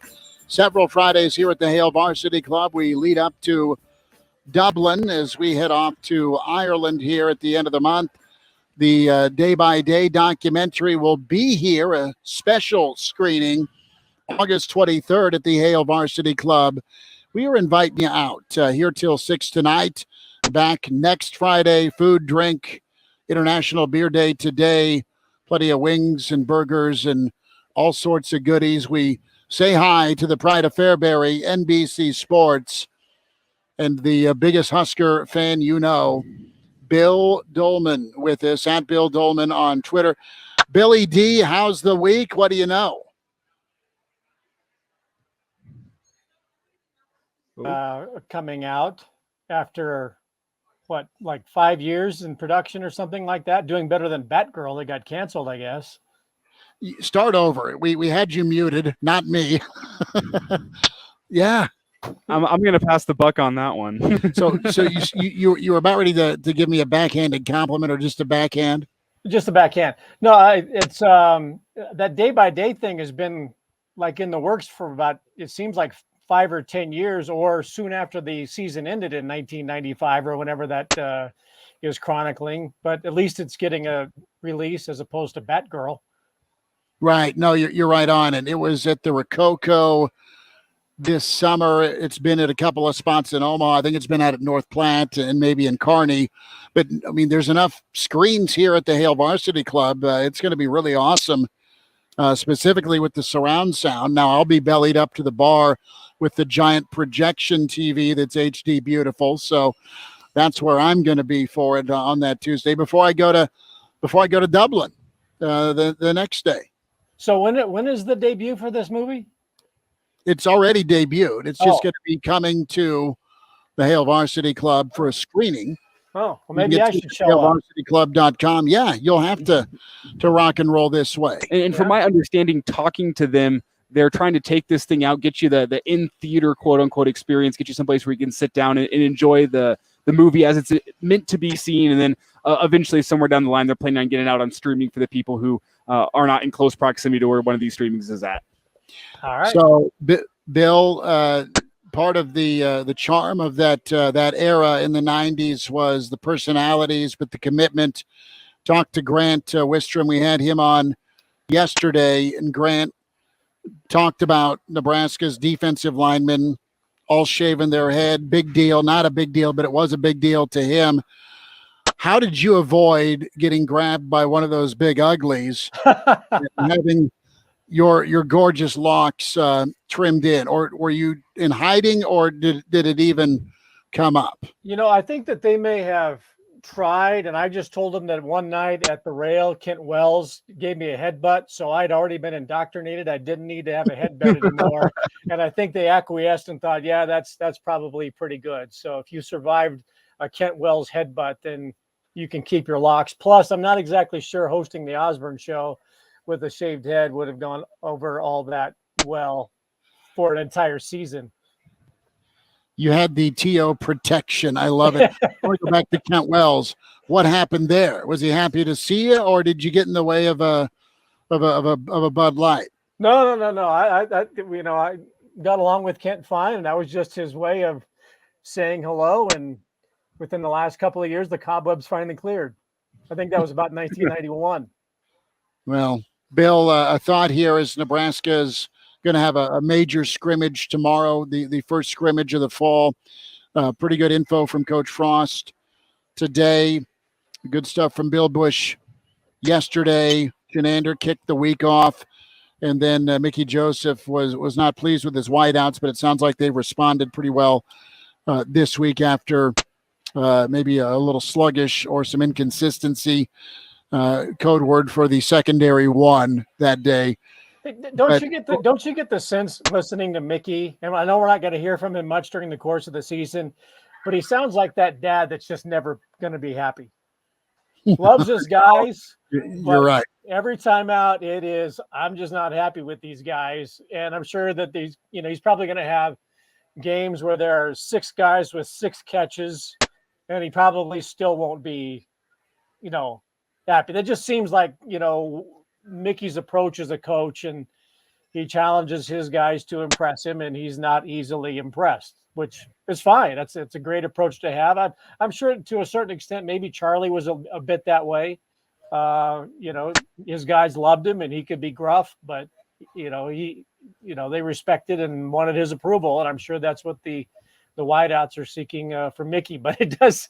several Fridays here at the Hail Varsity Club. We lead up to Dublin as we head off to Ireland here at the end of the month. The day-by-day documentary will be here, a special screening, August 23rd at the Hail Varsity Club. We are inviting you out here till 6 tonight. Back next Friday, food, drink, International Beer Day today, plenty of wings and burgers and all sorts of goodies. We say hi to the pride of Fairbury, NBC Sports, and the biggest Husker fan you know, Bill Doleman with us, at Bill Doleman on Twitter. Billy D, how's the week? What do you know? Coming out after like 5 years in production or something like that, doing better than Batgirl that got canceled, I guess. Start over. We had you muted, not me. Yeah. I'm going to pass the buck on that one. so you were about ready to give me a backhanded compliment, or just a backhand? Just a backhand. No, it's that day-by-day thing has been like in the works for about, it seems like 5 or 10 years, or soon after the season ended in 1995 or whenever that is chronicling. But at least it's getting a release as opposed to Batgirl. Right. No, you're right on. And it was at the Rococo this summer. It's been at a couple of spots in Omaha. I think it's been out at North Platte and maybe in Kearney. But, I mean, there's enough screens here at the Hail Varsity Club. It's going to be really awesome, specifically with the surround sound. Now, I'll be bellied up to the bar with the giant projection TV that's HD beautiful. So that's where I'm going to be for it on that Tuesday before I go to Dublin the next day. So when is the debut for this movie? It's already debuted. It's just going to be coming to the Hail Varsity Club for a screening. Oh, well, maybe I should show up. HailVarsityClub.com. Yeah, you'll have to rock and roll this way. And from my understanding, talking to them, they're trying to take this thing out, get you the in-theater, quote-unquote, experience, get you someplace where you can sit down and enjoy the movie as it's meant to be seen. And then eventually somewhere down the line, they're planning on getting it out on streaming for the people who are not in close proximity to where one of these streamings is at. All right. So, Bill, part of the charm of that era in the 90s was the personalities, but the commitment. Talked to Grant Wistrom. We had him on yesterday, and Grant talked about Nebraska's defensive linemen all shaving their head. Big deal. Not a big deal, but it was a big deal to him. How did you avoid getting grabbed by one of those big uglies and having your gorgeous locks trimmed in? Or were you in hiding, or did it even come up? I think that they may have tried, and I just told them that one night at the rail, Kent Wells gave me a headbutt, so I'd already been indoctrinated. I didn't need to have a headbutt anymore. And I think they acquiesced and thought, yeah, that's probably pretty good. So if you survived a Kent Wells headbutt, then you can keep your locks. Plus, I'm not exactly sure hosting the Osborne show with a shaved head would have gone over all that well for an entire season. You had the TO protection. I love it. I want to go back to Kent Wells. What happened there? Was he happy to see you, or did you get in the way of a Bud Light? No. I got along with Kent fine, and that was just his way of saying hello. And within the last couple of years, the cobwebs finally cleared. I think that was about 1991. Well, Bill, a thought here is Nebraska's going to have a major scrimmage tomorrow, the first scrimmage of the fall. Pretty good info from Coach Frost today. Good stuff from Bill Bush yesterday. Chenander kicked the week off. And then Mickey Joseph was not pleased with his wideouts, but it sounds like they responded pretty well this week after maybe a little sluggish or some inconsistency. Code word for the secondary one that day. Don't you get the sense listening to Mickey? And I know we're not going to hear from him much during the course of the season, but he sounds like that dad that's just never going to be happy. Loves his guys. You're right. Every time out, it is, I'm just not happy with these guys. And I'm sure that he's probably going to have games where there are 6 guys with 6 catches, and he probably still won't be, happy. That just seems like, Mickey's approach as a coach, and he challenges his guys to impress him, and he's not easily impressed, which is fine. It's a great approach to have. I'm sure to a certain extent, maybe Charlie was a bit that way. His guys loved him, and he could be gruff, but they respected and wanted his approval, and I'm sure that's what the wideouts are seeking for Mickey. But it does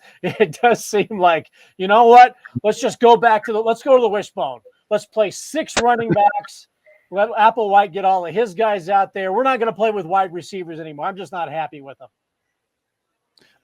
seem like, you know what? Let's just go back to let's go to the wishbone. Let's play 6 running backs. Let Applewhite get all of his guys out there. We're not going to play with wide receivers anymore. I'm just not happy with them.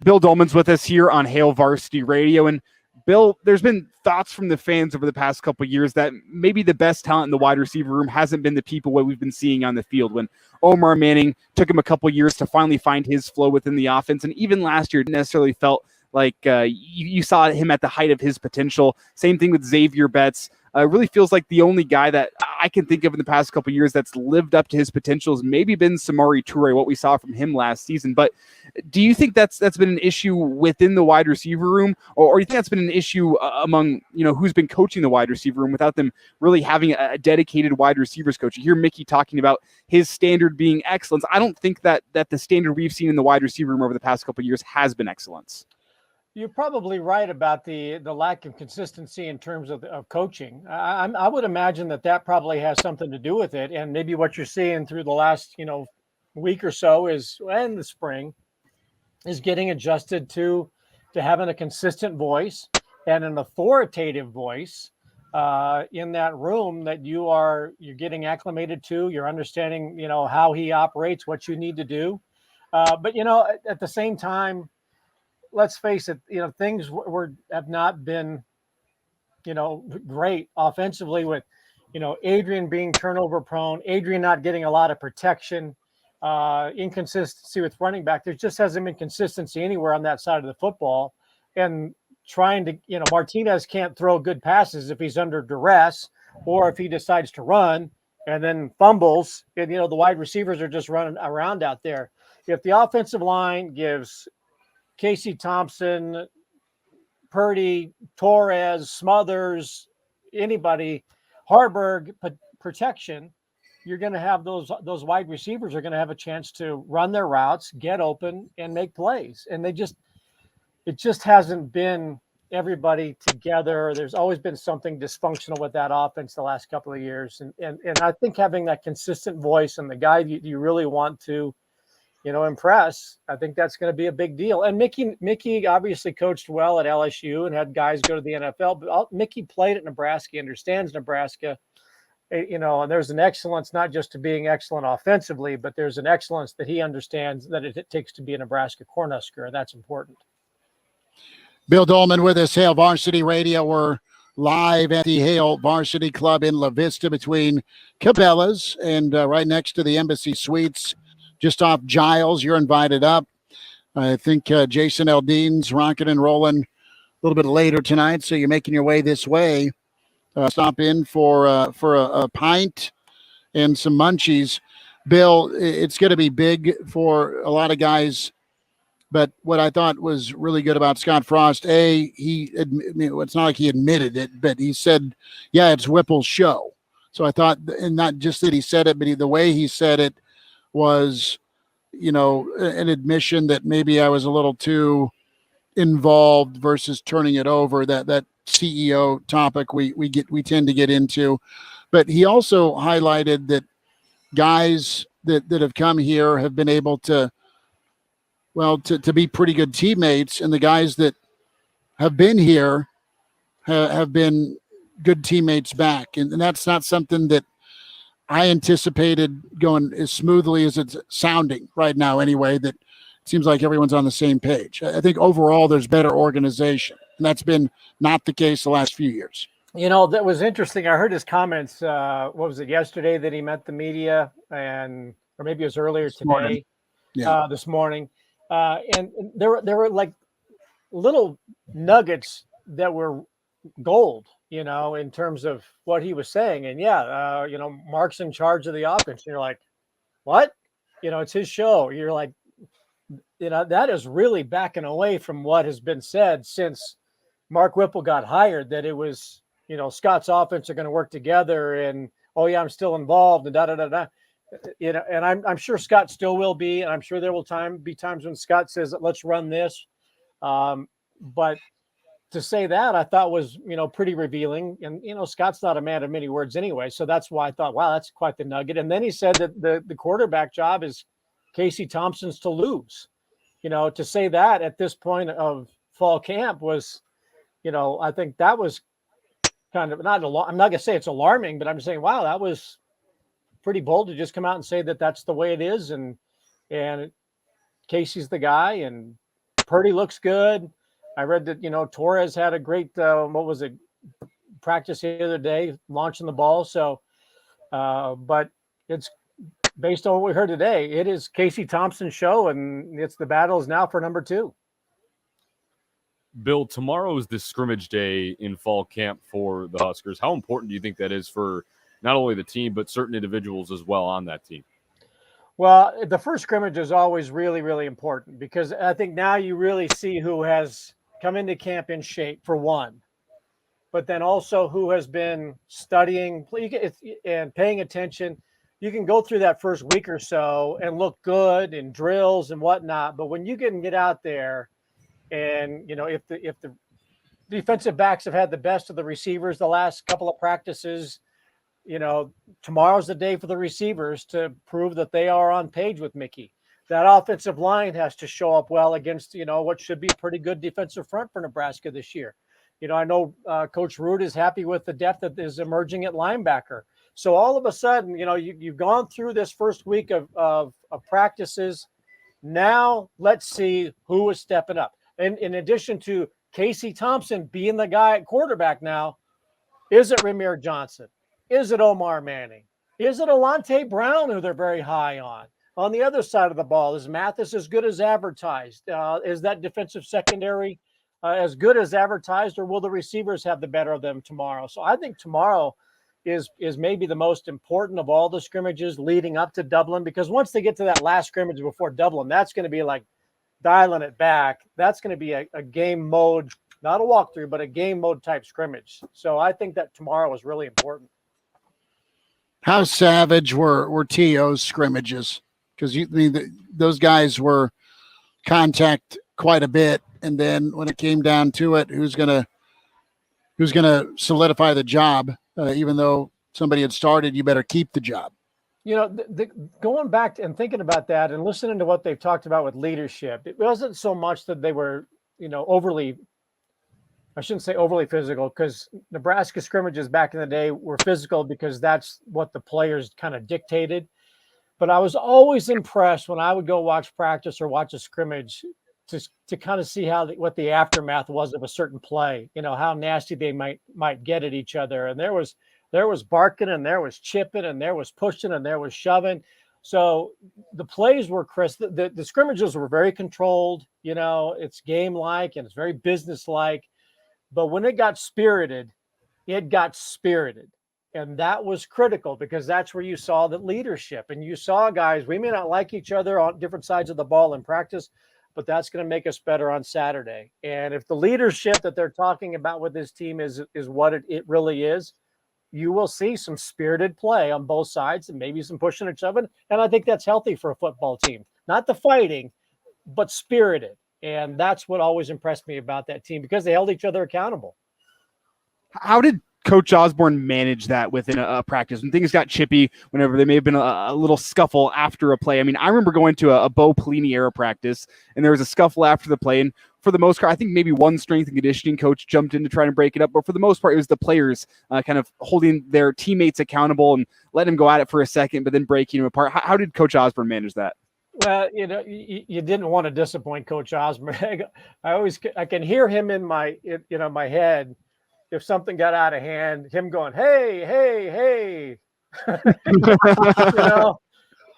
Bill Doleman's with us here on Hail Varsity Radio. And Bill, there's been thoughts from the fans over the past couple of years that maybe the best talent in the wide receiver room hasn't been the people what we've been seeing on the field. When Omar Manning took him a couple of years to finally find his flow within the offense, and even last year, it necessarily felt like you saw him at the height of his potential. Same thing with Xavier Betts. Really feels like the only guy that I can think of in the past couple of years that's lived up to his potential has maybe been Samori Toure, what we saw from him last season. But do you think that's been an issue within the wide receiver room, or do you think that's been an issue among who's been coaching the wide receiver room without them really having a dedicated wide receivers coach? You hear Mickey talking about his standard being excellence. I don't think that the standard we've seen in the wide receiver room over the past couple of years has been excellence. You're probably right about the lack of consistency in terms of coaching. I would imagine that probably has something to do with it. And maybe what you're seeing through the last, week or so in the spring is getting adjusted to having a consistent voice and an authoritative voice in that room that you're getting acclimated to. You're understanding, how he operates, what you need to do. But at the same time, let's face it, things have not been, great offensively with, Adrian being turnover prone, Adrian not getting a lot of protection, inconsistency with running back. There just hasn't been consistency anywhere on that side of the football. And trying to, Martinez can't throw good passes if he's under duress or if he decides to run and then fumbles. And, the wide receivers are just running around out there. If the offensive line gives Casey Thompson, Purdy, Torres, Smothers, anybody, Harburg protection, you're going to have those wide receivers are going to have a chance to run their routes, get open, and make plays. And it just hasn't been everybody together. There's always been something dysfunctional with that offense the last couple of years. And I think having that consistent voice and the guy you really want to, impress, I think that's going to be a big deal. And Mickey obviously coached well at LSU and had guys go to the NFL, but Mickey played at Nebraska, he understands Nebraska, and there's an excellence, not just to being excellent offensively, but there's an excellence that he understands that it takes to be a Nebraska Cornhusker, and that's important. Bill Doleman with us, Hail Varsity Radio. We're live at the Hail Varsity Club in La Vista between Cabela's and right next to the Embassy Suites, just off Giles. You're invited up. I think Jason Aldean's rocking and rolling a little bit later tonight, so you're making your way this way. Stop in for a pint and some munchies. Bill, it's going to be big for a lot of guys. But what I thought was really good about Scott Frost, it's not like he admitted it, but he said, yeah, it's Whipple's show. So I thought, and not just that he said it, but the way he said it was, an admission that maybe I was a little too involved versus turning it over, that CEO topic we tend to get into. But he also highlighted that guys that have come here have been able to be pretty good teammates, and the guys that have been here have been good teammates back. And that's not something that I anticipated going as smoothly as it's sounding right now anyway, that it seems like everyone's on the same page. I think overall there's better organization, and that's been not the case the last few years. That was interesting. I heard his comments, what was it, yesterday that he met the media, or maybe it was earlier today, this morning. And there were like little nuggets that were gold, in terms of what he was saying. And Mark's in charge of the offense. And you're like, what? It's his show. You're like, that is really backing away from what has been said since Mark Whipple got hired, that it was, Scott's offense are going to work together and, oh yeah, I'm still involved and da-da-da-da. And I'm sure Scott still will be, and I'm sure there will be times when Scott says, let's run this. But to say that, I thought was, pretty revealing. And, Scott's not a man of many words anyway. So that's why I thought, wow, that's quite the nugget. And then he said that the quarterback job is Casey Thompson's to lose. To say that at this point of fall camp was, I think that was kind of I'm not going to say it's alarming, but I'm saying, wow, that was pretty bold to just come out and say that that's the way it is. And Casey's the guy, and Purdy looks good. I read that, Torres had a great, practice the other day, launching the ball. So, but it's based on what we heard today. It is Casey Thompson's show, and the battle is now for number 2. Bill, tomorrow is the scrimmage day in fall camp for the Huskers. How important do you think that is for not only the team, but certain individuals as well on that team? Well, the first scrimmage is always really, really important, because I think now you really see who has come into camp in shape, for one, but then also who has been studying and paying attention. You can go through that first week or so and look good in drills and whatnot, but when you can get out there and, if the defensive backs have had the best of the receivers the last couple of practices, tomorrow's the day for the receivers to prove that they are on page with Mickey. That offensive line has to show up well against, what should be a pretty good defensive front for Nebraska this year. I know Coach Root is happy with the depth that is emerging at linebacker. So all of a sudden, you've gone through this first week of practices. Now let's see who is stepping up. And in addition to Casey Thompson being the guy at quarterback now, is it Ramir Johnson? Is it Omar Manning? Is it Alante Brown, who they're very high on? On the other side of the ball, is Mathis as good as advertised? Is that defensive secondary as good as advertised, or will the receivers have the better of them tomorrow? So I think tomorrow is maybe the most important of all the scrimmages leading up to Dublin, because once they get to that last scrimmage before Dublin, that's going to be like dialing it back. That's going to be a game mode, not a walkthrough, but a game mode type scrimmage. So I think that tomorrow is really important. How savage were T.O.'s scrimmages? Because those guys were contact quite a bit, and then when it came down to it, who's gonna solidify the job? Even though somebody had started, you better keep the job. You know, going back and thinking about that and listening to what they've talked about with leadership, it wasn't so much that they were, I shouldn't say overly physical, because Nebraska scrimmages back in the day were physical because that's what the players kind of dictated. But I was always impressed when I would go watch practice or watch a scrimmage to kind of see what the aftermath was of a certain play, how nasty they might get at each other. And there was barking, and there was chipping, and there was pushing, and there was shoving. So the plays were crisp. The scrimmages were very controlled. It's game-like and it's very business-like. But when it got spirited, it got spirited. And that was critical, because that's where you saw the leadership. And you saw guys, we may not like each other on different sides of the ball in practice, but that's going to make us better on Saturday. And if the leadership that they're talking about with this team is what it really is, you will see some spirited play on both sides and maybe some pushing and shoving. And I think that's healthy for a football team. Not the fighting, but spirited. And that's what always impressed me about that team, because they held each other accountable. How did Coach Osborne manage that within a practice when things got chippy, whenever there may have been a little scuffle after a play? I mean, I remember going to a Bo Pelini era practice, and there was a scuffle after the play. And for the most part, I think maybe one strength and conditioning coach jumped in to try and break it up. But for the most part, it was the players kind of holding their teammates accountable and letting them go at it for a second, but then breaking them apart. How did Coach Osborne manage that? Well, you didn't want to disappoint Coach Osborne. I can hear him in my head. If something got out of hand, him going, hey, hey, hey.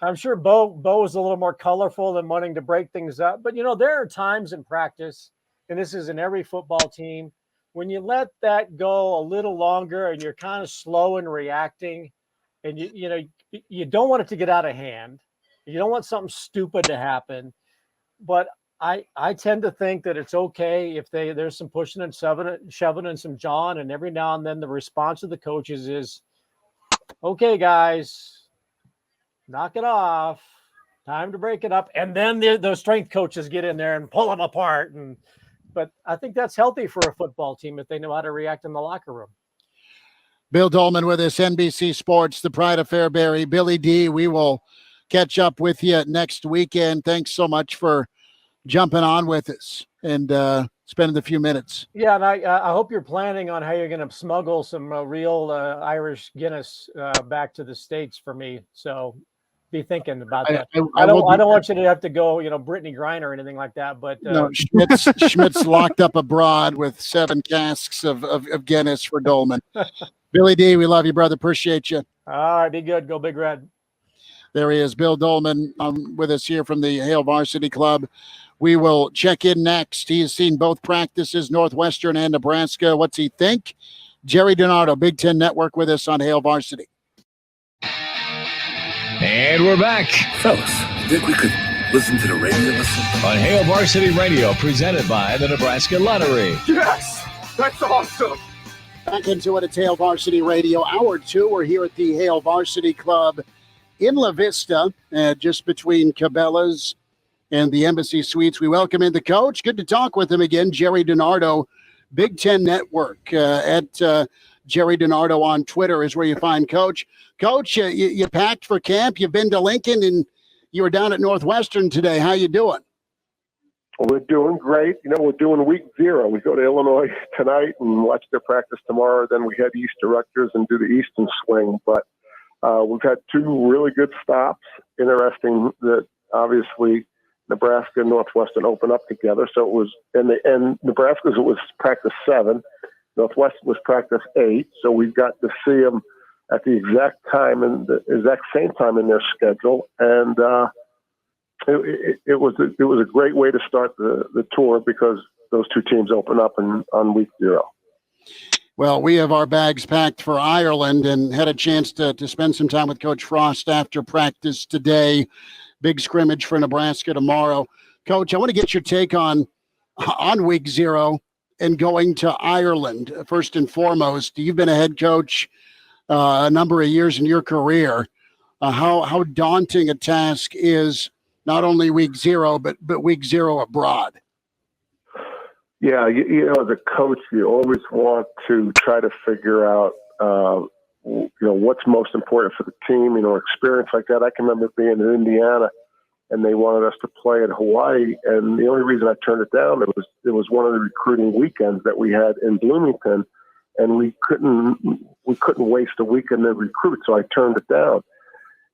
I'm sure Bo was a little more colorful than wanting to break things up. But, there are times in practice, and this is in every football team, when you let that go a little longer and you're kind of slow in reacting, and you don't want it to get out of hand. You don't want something stupid to happen. But I tend to think that it's okay if there's some pushing and shoving and some jawing, and every now and then the response of the coaches is, okay, guys, knock it off, time to break it up. And then those strength coaches get in there and pull them apart. But I think that's healthy for a football team if they know how to react in the locker room. Bill Doleman with us, NBC Sports, the pride of Fairbury. Billy D, we will catch up with you next weekend. Thanks so much for jumping on with us and spending a few minutes. Yeah, and I hope you're planning on how you're going to smuggle some real Irish Guinness back to the States for me. So be thinking about that. I don't want you to have to go, Brittany Griner or anything like that. But no, Schmidt's locked up abroad with 7 casks of Guinness for Doleman. Billy D, we love you, brother. Appreciate you. All right, be good. Go Big Red. There he is, Bill Doleman, with us here from the Hail Varsity Club. We will check in next. He has seen both practices, Northwestern and Nebraska. What's he think? Gerry DiNardo, Big Ten Network, with us on Hail Varsity. And we're back Fellas, think we could listen to the radio lesson? on Hail Varsity Radio, presented by the Nebraska Lottery. Yes! That's awesome! Back into it. It's Hail Varsity Radio. Hour 2, we're here at the Hail Varsity Club in La Vista, just between Cabela's and the Embassy Suites. We welcome in the coach. Good to talk with him again, Gerry DiNardo, Big Ten Network. At Gerry DiNardo on Twitter is where you find Coach. Coach, you packed for camp. You've been to Lincoln, and you were down at Northwestern today. How you doing? We're doing great. We're doing week 0. We go to Illinois tonight and watch their practice tomorrow. Then we head east to Rutgers and do the Eastern swing. But we've had 2 really good stops. Interesting that obviously Nebraska and Northwestern open up together. So it was, and Nebraska's it was practice 7. Northwestern was practice 8. So we've got to see them at the exact time and the exact same time in their schedule. And it was a great way to start the tour, because those two teams open up on week 0. Well, we have our bags packed for Ireland and had a chance to spend some time with Coach Frost after practice today. Big scrimmage for Nebraska tomorrow. Coach, I want to get your take on week 0 and going to Ireland. First and foremost, you've been a head coach a number of years in your career. How daunting a task is not only week 0, but week 0 abroad? Yeah, as a coach, you always want to try to figure out, what's most important for the team. Experience like that. I can remember being in Indiana, and they wanted us to play in Hawaii, and the only reason I turned it down, it was one of the recruiting weekends that we had in Bloomington, and we couldn't waste a weekend to recruit, so I turned it down.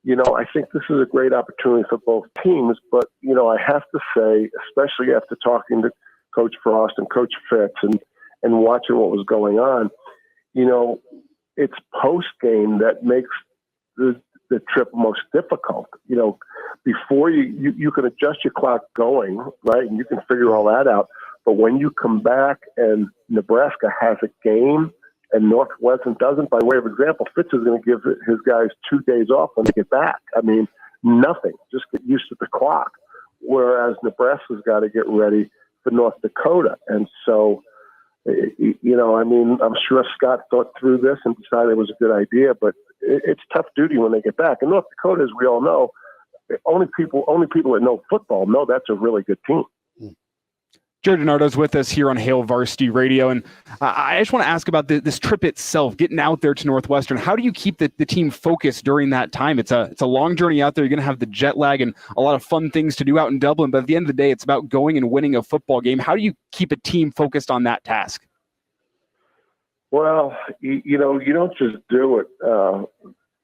I think this is a great opportunity for both teams, but I have to say, especially after talking to Coach Frost and Coach Fitz and watching what was going on, it's post game that makes the trip most difficult. Before you can adjust your clock going, right, and you can figure all that out. But when you come back and Nebraska has a game and Northwestern doesn't, by way of example, Fitz is going to give his guys 2 days off when they get back. I mean, nothing. Just get used to the clock. Whereas Nebraska's got to get ready for North Dakota. And so, I'm sure Scott thought through this and decided it was a good idea, but it's tough duty when they get back. And North Dakota, as we all know, only people that know football know that's a really good team. Gerry DiNardo's with us here on Hail Varsity Radio, and I just want to ask about this trip itself, getting out there to Northwestern. How do you keep the team focused during that time? It's a long journey out there. You're going to have the jet lag and a lot of fun things to do out in Dublin, but at the end of the day, it's about going and winning a football game. How do you keep a team focused on that task? Well, you don't just do it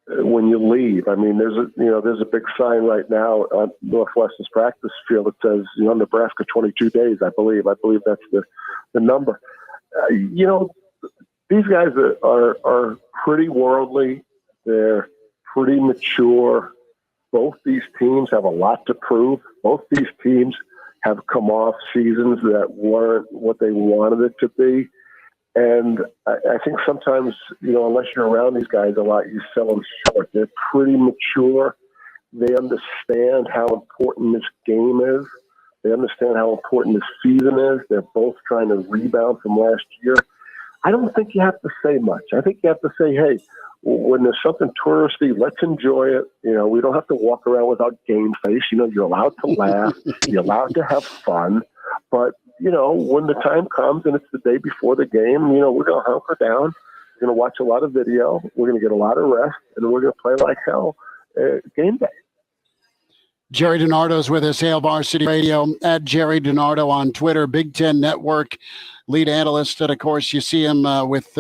when you leave. I mean, there's a big sign right now on Northwestern's practice field that says, Nebraska 22 days, I believe. I believe that's the number. These guys are pretty worldly. They're pretty mature. Both these teams have a lot to prove. Both these teams have come off seasons that weren't what they wanted it to be. And I think sometimes, unless you're around these guys a lot, you sell them short. They're pretty mature. They understand how important this game is. They understand how important this season is. They're both trying to rebound from last year. I don't think you have to say much. I think you have to say, hey, when there's something touristy, let's enjoy it. We don't have to walk around without game face. You're allowed to laugh. You're allowed to have fun. But when the time comes and it's the day before the game, we're going to hunker down. We're going to watch a lot of video. We're going to get a lot of rest, and we're going to play like hell game day. Gerry DiNardo's with us, Hail Varsity Radio, at Gerry DiNardo on Twitter, Big Ten Network lead analyst. And, of course, you see him with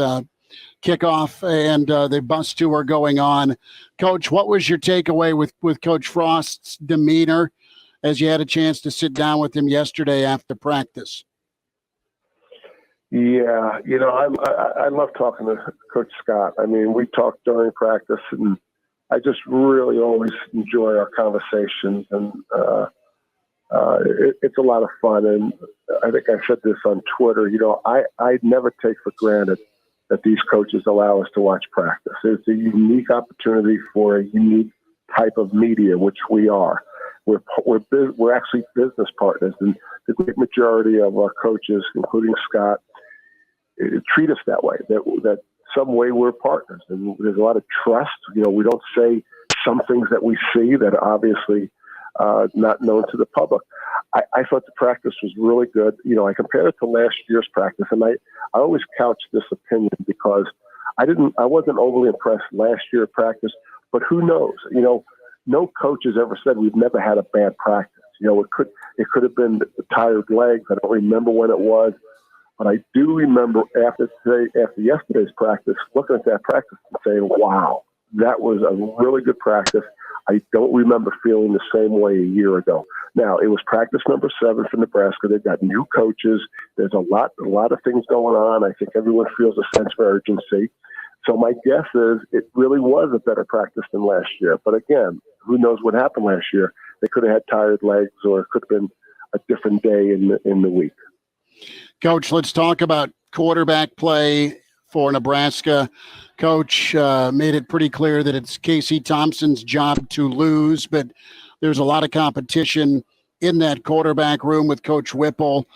kickoff and the bus tour going on. Coach, what was your takeaway with Coach Frost's demeanor as you had a chance to sit down with him yesterday after practice? Yeah, I love talking to Coach Scott. I mean, we talk during practice, and I just really always enjoy our conversations, and it's a lot of fun. And I think I said this on Twitter, I never take for granted that these coaches allow us to watch practice. It's a unique opportunity for a unique type of media, which we are. We're actually business partners, and the great majority of our coaches, including Scott, treat us that way. That some way we're partners, and there's a lot of trust. We don't say some things that we see that are obviously not known to the public. I thought the practice was really good. I compared it to last year's practice, and I always couch this opinion because I wasn't overly impressed last year at practice, but who knows? No coach has ever said we've never had a bad practice. It could have been the tired legs. I don't remember when it was, but I do remember after yesterday's practice, looking at that practice and saying, wow, that was a really good practice. I don't remember feeling the same way a year ago. Now, it was practice number 7 for Nebraska. They've got new coaches. There's a lot of things going on. I think everyone feels a sense of urgency. So my guess is it really was a better practice than last year. But again, who knows what happened last year? They could have had tired legs, or it could have been a different day in the week. Coach, let's talk about quarterback play for Nebraska. Coach made it pretty clear that it's Casey Thompson's job to lose, but there's a lot of competition in that quarterback room with Coach Whipple.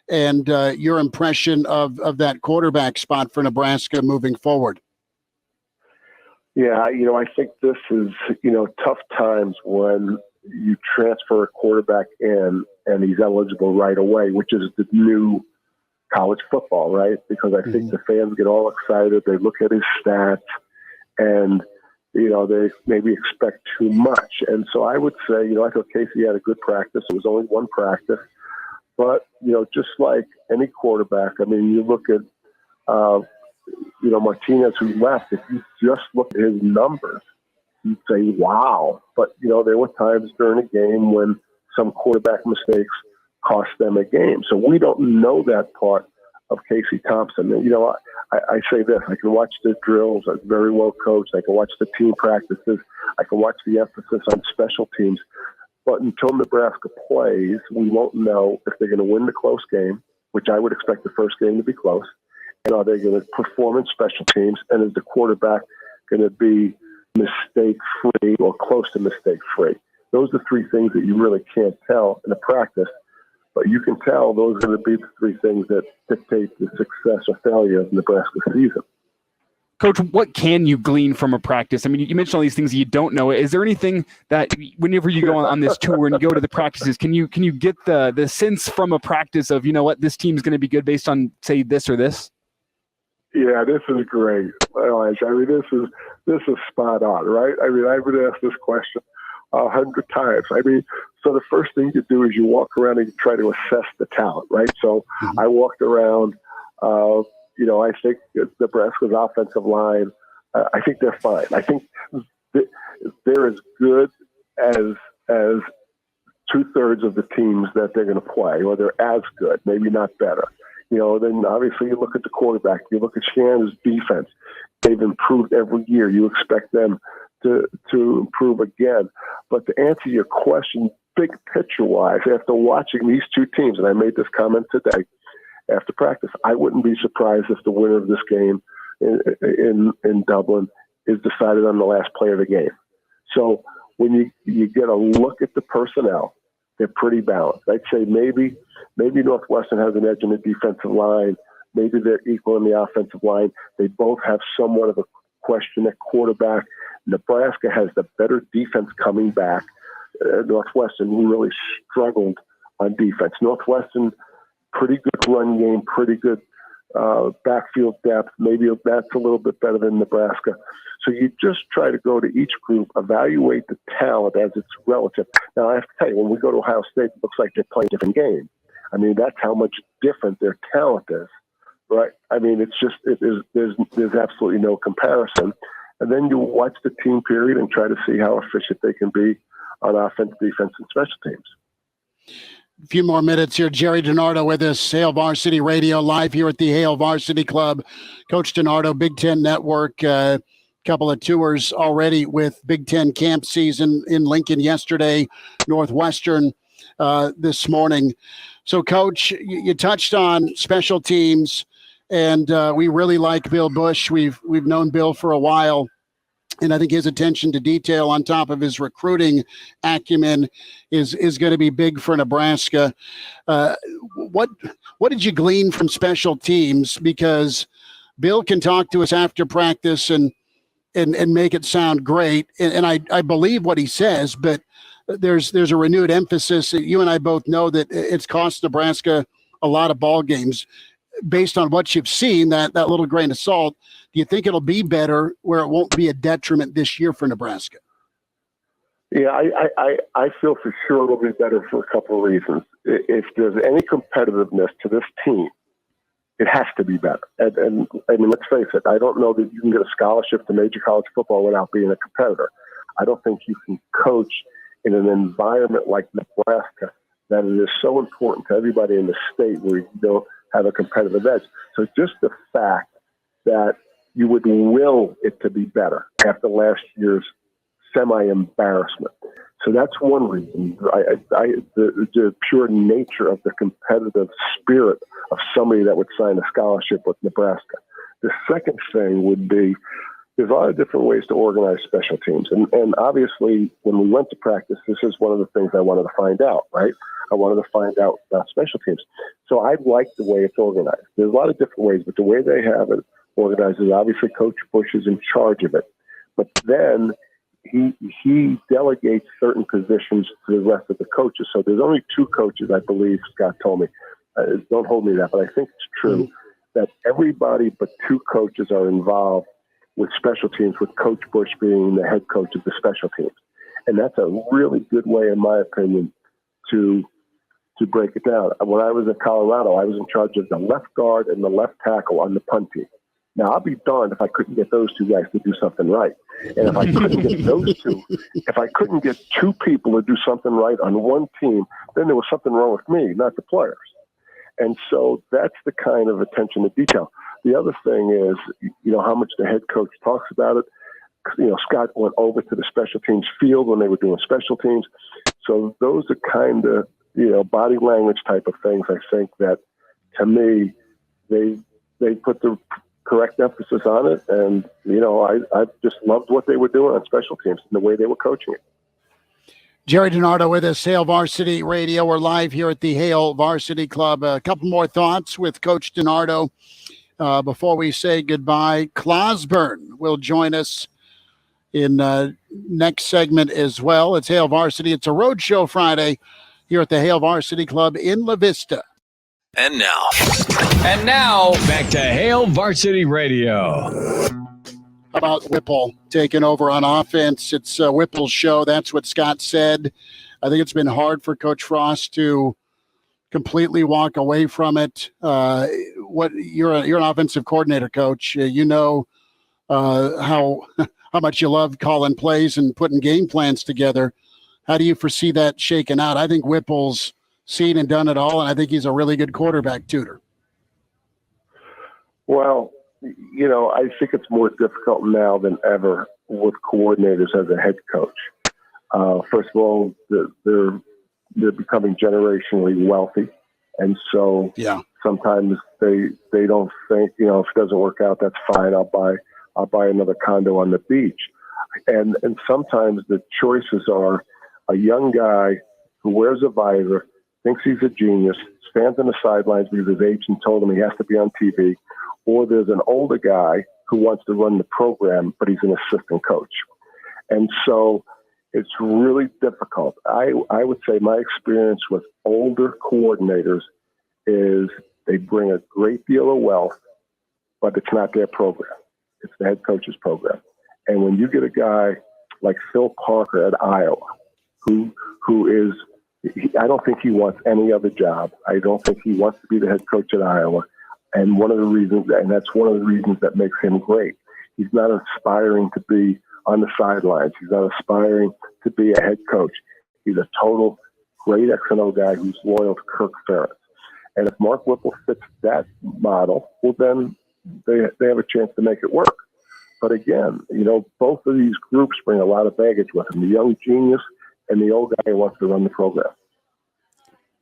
And your impression of that quarterback spot for Nebraska moving forward? Yeah, I think this is, tough times when you transfer a quarterback in and he's eligible right away, which is the new college football, right? Because I think the fans get all excited. They look at his stats and, they maybe expect too much. And so I would say, I thought Casey had a good practice. It was only one practice. But, just like any quarterback, I mean, you look at, Martinez, who left, if you just look at his numbers, you'd say, wow. But, there were times during a game when some quarterback mistakes cost them a game. So we don't know that part of Casey Thompson. And, I say this, I can watch the drills, I'm very well coached. I can watch the team practices. I can watch the emphasis on special teams. But until Nebraska plays, we won't know if they're going to win the close game, which I would expect the first game to be close. And are they going to perform in special teams? And is the quarterback going to be mistake-free or close to mistake-free? Those are the three things that you really can't tell in a practice. But you can tell those are going to be the three things that dictate the success or failure of Nebraska's season. Coach, what can you glean from a practice? I mean, you mentioned all these things that you don't know. Is there anything that whenever you go on this tour and you go to the practices, can you get the sense from a practice of, this team's going to be good based on, say, this or this? Yeah, this is great. Elijah. I mean, this is spot on, right? I mean, I've been asked this question 100 times. I mean, so the first thing you do is you walk around and you try to assess the talent, right? So I walked around, I think Nebraska's offensive line, I think they're fine. I think they're as good as 2/3 of the teams that they're going to play, or they're as good, maybe not better. Then obviously you look at the quarterback, you look at Shannon's defense. They've improved every year. You expect them to improve again. But to answer your question, big picture-wise, after watching these two teams, and I made this comment today after practice, I wouldn't be surprised if the winner of this game in Dublin is decided on the last play of the game. So when you get a look at the personnel, they're pretty balanced. I'd say maybe Northwestern has an edge in the defensive line. Maybe they're equal in the offensive line. They both have somewhat of a question at quarterback. Nebraska has the better defense coming back. Northwestern really struggled on defense. Northwestern, pretty good run game, pretty good backfield depth. Maybe that's a little bit better than Nebraska. So you just try to go to each group, evaluate the talent as it's relative. Now, I have to tell you, when we go to Ohio State, it looks like they're playing a different game. I mean, that's how much different their talent is, right? I mean, it's just there's absolutely no comparison. And then you watch the team period and try to see how efficient they can be on offense, defense, and special teams. A few more minutes here. Gerry DiNardo with us, Hail Varsity Radio, live here at the Hail Varsity Club. Coach DiNardo, Big Ten Network, couple of tours already with Big Ten camp season in Lincoln yesterday, Northwestern this morning. So, Coach, you touched on special teams, and we really like Bill Bush. We've known Bill for a while, and I think his attention to detail on top of his recruiting acumen is going to be big for Nebraska. What did you glean from special teams? Because Bill can talk to us after practice and make it sound great. And I believe what he says, but there's a renewed emphasis. You and I both know that it's cost Nebraska a lot of ball games. Based on what you've seen, that little grain of salt, do you think it'll be better where it won't be a detriment this year for Nebraska? Yeah, I feel for sure it'll be better for a couple of reasons. If there's any competitiveness to this team, it has to be better. And I mean, let's face it, I don't know that you can get a scholarship to major college football without being a competitor. I don't think you can coach in an environment like Nebraska that it is so important to everybody in the state where you don't have a competitive edge. So just the fact that you would will it to be better after last year's semi-embarrassment. So that's one reason. The pure nature of the competitive spirit of somebody that would sign a scholarship with Nebraska. The second thing would be there's a lot of different ways to organize special teams. And obviously, when we went to practice, this is one of the things I wanted to find out, right? I wanted to find out about special teams. So I like the way it's organized. There's a lot of different ways, but the way they have it organized is obviously Coach Bush is in charge of it. But then he delegates certain positions to the rest of the coaches. So there's only 2 coaches, I believe, Scott told me. Don't hold me to that, but I think it's true that everybody but 2 coaches are involved with special teams, with Coach Bush being the head coach of the special teams. And that's a really good way, in my opinion, to break it down. When I was at Colorado, I was in charge of the left guard and the left tackle on the punt team. Now, I'll be darned if I couldn't get those 2 guys to do something right. And if I couldn't get those 2, if I couldn't get 2 people to do something right on one team, then there was something wrong with me, not the players. And so that's the kind of attention to detail. The other thing is, how much the head coach talks about it. Scott went over to the special teams field when they were doing special teams. So those are kind of, body language type of things. I think that, to me, they put the correct emphasis on it. And, I just loved what they were doing on special teams and the way they were coaching it. Gerry DiNardo with us, Hail Varsity Radio. We're live here at the Hail Varsity Club. A couple more thoughts with Coach DiNardo before we say goodbye. Clauseborne will join us in next segment as well. It's Hail Varsity. It's a road show Friday here at the Hail Varsity Club in La Vista. And now, back to Hail Varsity Radio. How about Whipple taking over on offense? It's Whipple's show. That's what Scott said. I think it's been hard for Coach Frost to completely walk away from it. You're an offensive coordinator, Coach. How much you love calling plays and putting game plans together. How do you foresee that shaking out? I think Whipple's seen and done it all, and I think he's a really good quarterback tutor. Well, I think it's more difficult now than ever with coordinators as a head coach. First of all, they're becoming generationally wealthy, and so sometimes they don't think, if it doesn't work out, that's fine. I'll buy another condo on the beach, and sometimes the choices are a young guy who wears a visor, thinks he's a genius, stands on the sidelines because his agent told him he has to be on TV. Or there's an older guy who wants to run the program, but he's an assistant coach. And so it's really difficult. I would say my experience with older coordinators is they bring a great deal of wealth, but it's not their program. It's the head coach's program. And when you get a guy like Phil Parker at Iowa, who is, I don't think he wants any other job. I don't think he wants to be the head coach at Iowa. And that's one of the reasons that makes him great. He's not aspiring to be on the sidelines. He's not aspiring to be a head coach. He's a total great X&O guy who's loyal to Kirk Ferentz. And if Mark Whipple fits that model, well, then they have a chance to make it work. But again, both of these groups bring a lot of baggage with them, the young genius and the old guy who wants to run the program.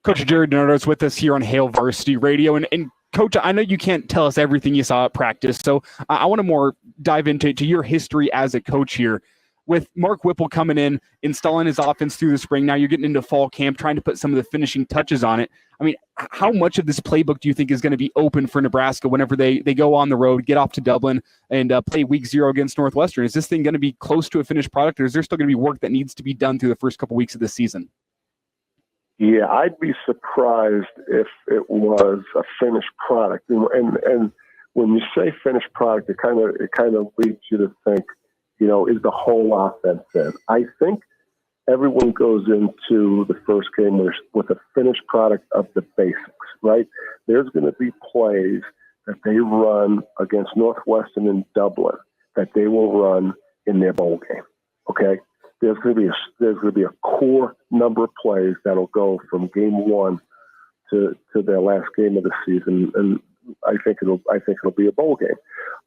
Coach Gerry DiNardo is with us here on Hail Varsity Radio. And Coach, I know you can't tell us everything you saw at practice, so I want to more dive into your history as a coach here. With Mark Whipple coming in, installing his offense through the spring, now you're getting into fall camp, trying to put some of the finishing touches on it. I mean, how much of this playbook do you think is going to be open for Nebraska whenever they go on the road, get off to Dublin, and play week 0 against Northwestern? Is this thing going to be close to a finished product, or is there still going to be work that needs to be done through the first couple weeks of the season? Yeah, I'd be surprised if it was a finished product. And when you say finished product, it kind of leads you to think, is the whole offense in? I think everyone goes into the first game with a finished product of the basics, right? There's going to be plays that they run against Northwestern in Dublin that they will run in their bowl game. Okay. There's going to be a core number of plays that'll go from game 1 to their last game of the season, and I think it'll be a bowl game.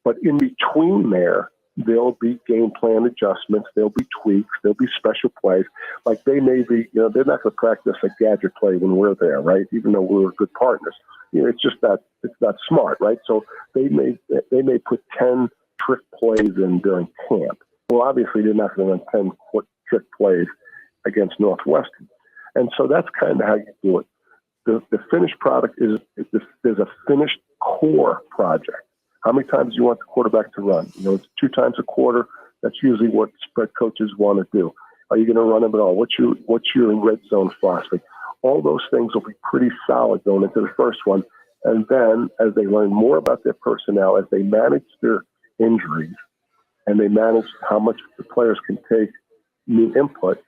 But in between there, there'll be game plan adjustments, there'll be tweaks, there'll be special plays. Like they may be, they're not going to practice a gadget play when we're there, right? Even though we're good partners. It's just that it's not smart, right? So they may put 10 trick plays in during camp. Well, obviously they're not going to run 10 trick plays against Northwestern. And so that's kind of how you do it. The finished product is there's a finished core project. How many times do you want the quarterback to run? It's 2 times a quarter. That's usually what spread coaches want to do. Are you going to run them at all? What's your red zone philosophy? All those things will be pretty solid going into the first one. And then as they learn more about their personnel, as they manage their injuries and they manage how much the players can take new input,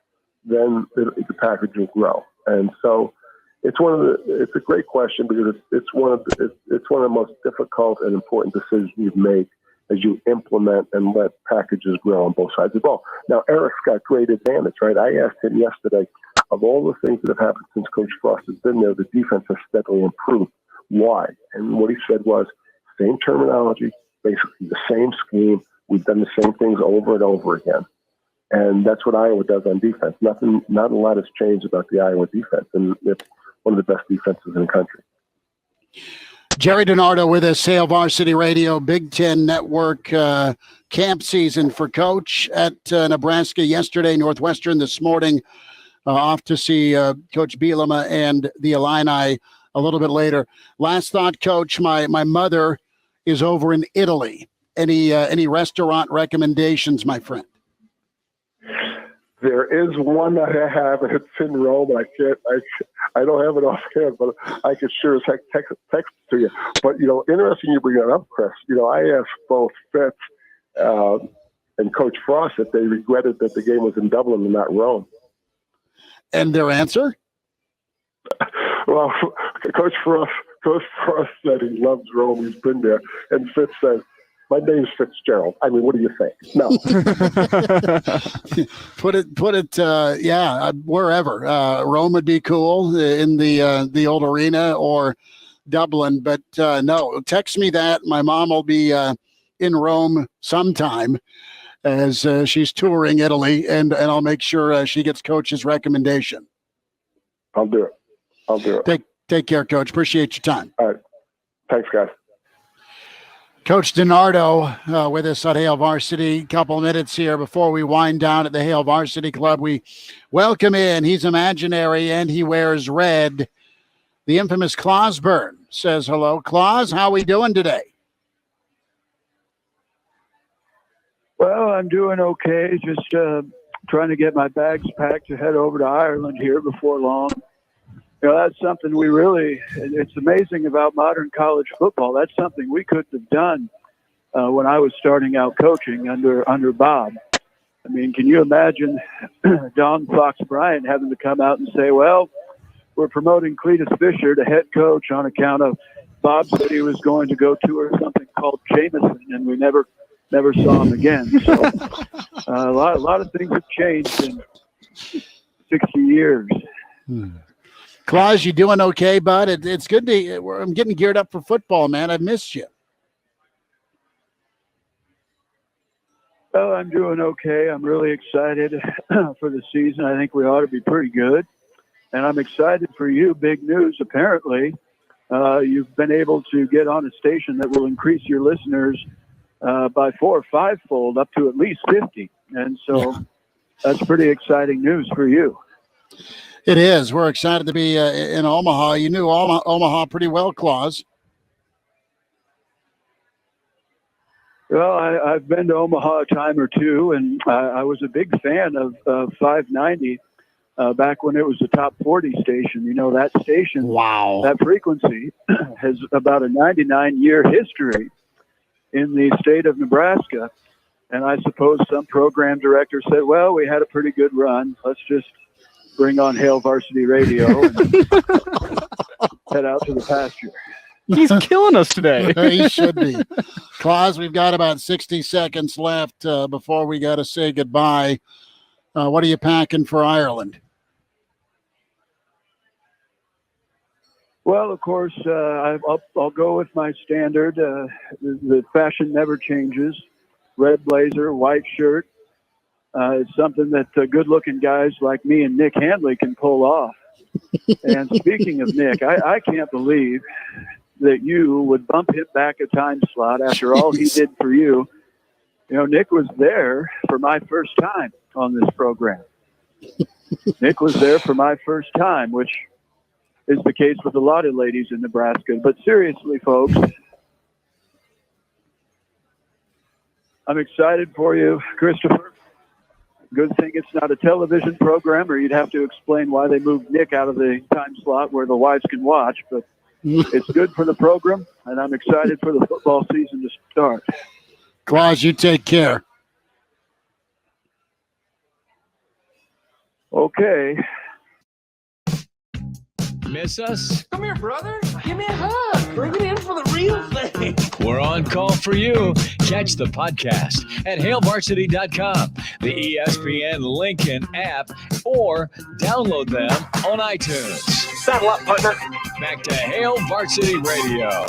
then the package will grow. And so it's a great question because it's one of the most difficult and important decisions you make as you implement and let packages grow on both sides of the ball. Now, Eric's got great advantage, right? I asked him yesterday, of all the things that have happened since Coach Frost has been there, the defense has steadily improved. Why? And what he said was, same terminology, basically the same scheme. We've done the same things over and over again. And that's what Iowa does on defense. Not a lot has changed about the Iowa defense, and it's one of the best defenses in the country. Gerry DiNardo with us, Hail Varsity Radio, Big Ten Network camp season for Coach at Nebraska yesterday, Northwestern this morning, off to see Coach Bielema and the Illini a little bit later. Last thought, Coach, my mother is over in Italy. Any restaurant recommendations, my friend? There is one that I have, and it's in Rome. I don't have it offhand, but I could sure as heck text it to you. But, interesting you bring that up, Chris. I asked both Fitz and Coach Frost if they regretted that the game was in Dublin and not Rome. And their answer? Well, Coach Frost said he loves Rome. He's been there. And Fitz said, my name's Fitzgerald. I mean, what do you think? No. put it. Wherever. Rome would be cool in the old arena or Dublin, but no. Text me that. My mom will be in Rome sometime as she's touring Italy, and I'll make sure she gets Coach's recommendation. I'll do it. Take care, Coach. Appreciate your time. All right. Thanks, guys. Coach DiNardo with us at Hail Varsity. Couple minutes here before we wind down at the Hail Varsity Club. We welcome in. He's imaginary and he wears red. The infamous Clauseborne says hello. Claus, how are we doing today? Well, I'm doing okay. Just trying to get my bags packed to head over to Ireland here before long. That's something it's amazing about modern college football. That's something we couldn't have done when I was starting out coaching under Bob. I mean, can you imagine Don Fox Bryant having to come out and say, well, we're promoting Cletus Fisher to head coach on account of Bob said he was going to go tour something called Jameson, and we never saw him again. So a lot of things have changed in 60 years. Claus, you doing okay, bud? It's good I'm getting geared up for football, man. I've missed you. Oh, I'm doing okay. I'm really excited for the season. I think we ought to be pretty good. And I'm excited for you. Big news, apparently. You've been able to get on a station that will increase your listeners by 4 or 5-fold up to at least 50. And so that's pretty exciting news for you. It is. We're excited to be in Omaha. You knew Omaha pretty well, Claus. Well, I've been to Omaha a time or two, and I was a big fan of 590 back when it was a top 40 station. That station, wow, that frequency has about a 99-year history in the state of Nebraska. And I suppose some program director said, well, we had a pretty good run. Let's just bring on Hail Varsity Radio and head out to the pasture. He's killing us today. He should be. Claus, we've got about 60 seconds left before we got to say goodbye. What are you packing for Ireland? Well, of course, I'll go with my standard. The fashion never changes. red blazer, white shirt. It's something that good-looking guys like me and Nick Handley can pull off. And speaking of Nick, I can't believe that you would bump him back a time slot after all he did for you. You know, Nick was there for my first time on this program. Nick was there for my first time, which is the case with a lot of ladies in Nebraska. But seriously, folks, I'm excited for you, Christopher. Good thing it's not a television program, or you'd have to explain why they moved Nick out of the time slot where the wives can watch. But it's good for the program, and I'm excited for the football season to start. Claus, you take care. Okay. Miss us? Come here, brother. Give me a hug. Bring it in for the real thing. We're on call for you. Catch the podcast at hailvarsity.com, the ESPN Lincoln app, or download them on iTunes. Saddle up, partner. Back to Hail Varsity Radio.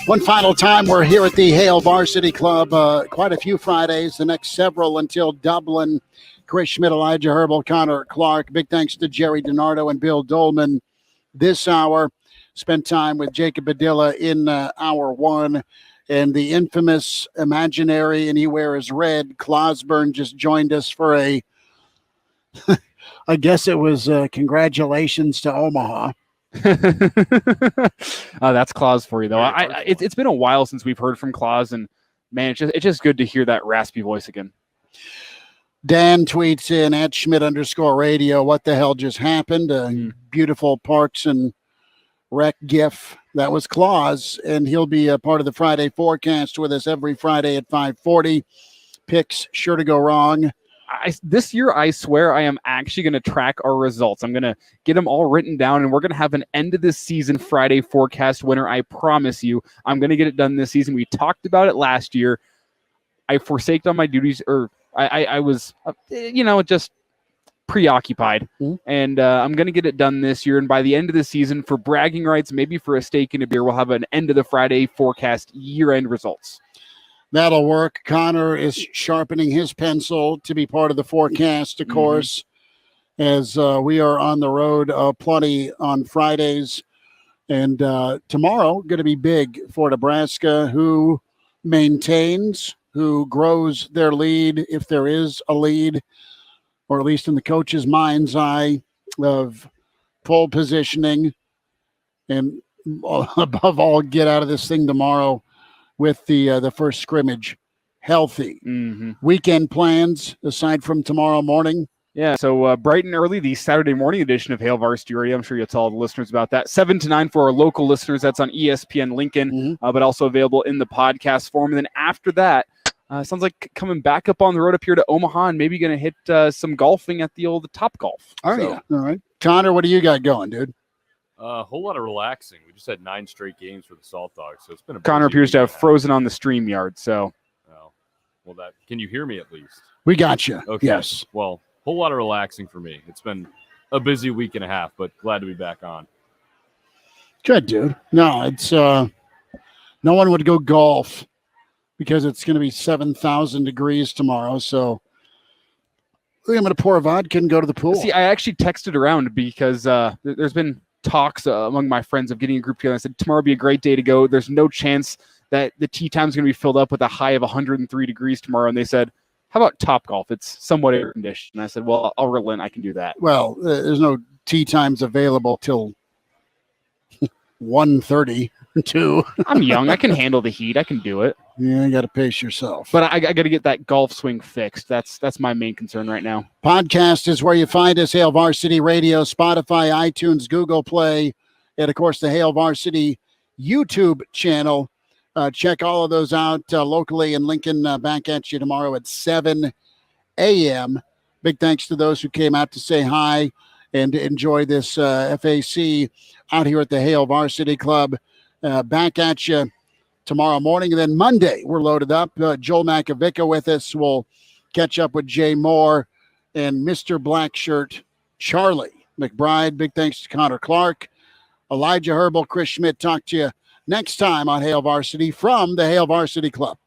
One final time, we're here at the Hail Varsity Club. Quite a few Fridays, the next several until Dublin. Chris Schmidt, Elijah Herbel, Connor Clark. Big thanks to Gerry, DiNardo, and Bill Doleman. This hour, spent time with Jacob Padilla in hour one. And the infamous, imaginary, and he wears red, Clauseborne just joined us for a, I guess it was congratulations to Omaha. That's Claus for you, though. It's been a while since we've heard from Claus, and man, it's just good to hear that raspy voice again. Dan tweets in at Schmidt_radio. What the hell just happened? Beautiful Parks and Rec gif. That was Claus, and he'll be a part of the Friday forecast with us every Friday at 5:40. Picks sure to go wrong. This year, I swear, I am actually going to track our results. I'm going to get them all written down, and we're going to have an end of the season Friday forecast winner. I promise you, I'm going to get it done this season. We talked about it last year. I forsaked on my duties, or I was, just preoccupied. And I'm going to get it done this year. And by the end of the season, for bragging rights, maybe for a steak and a beer, we'll have an end of the Friday forecast year-end results. That'll work. Connor is sharpening his pencil to be part of the forecast, of course, as we are on the road plenty on Fridays. And tomorrow, going to be big for Nebraska, who maintains, who grows their lead, if there is a lead, or at least in the coach's mind's eye, of pole positioning, and above all, get out of this thing tomorrow with the first scrimmage healthy. Weekend plans aside from tomorrow morning? Yeah, so bright and early, the Saturday morning edition of Hail Varsity Radio. I'm sure you'll tell all the listeners about that. 7 to 9 for our local listeners. That's on ESPN Lincoln, but also available in the podcast form. And then after that, sounds like coming back up on the road up here to Omaha and maybe going to hit some golfing at the old Top Golf. All right. Connor, what do you got going, dude? A whole lot of relaxing. We just had 9 straight games for the Salt Dogs, so it's been a Connor busy appears to have week. frozen on the StreamYard, so. Oh, well, that can you hear me at least? We got you. Okay. Yes. Well, whole lot of relaxing for me. It's been a busy week and a half, but glad to be back on. Good, dude. No, it's no one would go golf because it's going to be 7,000 degrees tomorrow. So I think I'm going to pour a vodka and go to the pool. See, I actually texted around because there's been talks among my friends of getting a group together. I said, tomorrow would be a great day to go. There's no chance that the tee time is going to be filled up with a high of 103 degrees tomorrow. And they said, how about Top Golf? It's somewhat air conditioned. And I said, well, I'll relent. I can do that. Well, there's no tee times available till 1:32. I'm young. I can handle the heat. I can do it. Yeah, you got to pace yourself. But I got to get that golf swing fixed. That's my main concern right now. Podcast is where you find us. Hail Varsity Radio, Spotify, iTunes, Google Play, and, of course, the Hail Varsity YouTube channel. Check all of those out locally in Lincoln. Back at you tomorrow at 7 a.m. Big thanks to those who came out to say hi and enjoy this FAC out here at the Hail Varsity Club. Back at you tomorrow morning. And then Monday, we're loaded up. Joel Makovica with us. We'll catch up with Jay Moore and Mr. Blackshirt Charlie McBride. Big thanks to Connor Clark. Elijah Herbel, Chris Schmidt. Talk to you next time on Hail Varsity from the Hail Varsity Club.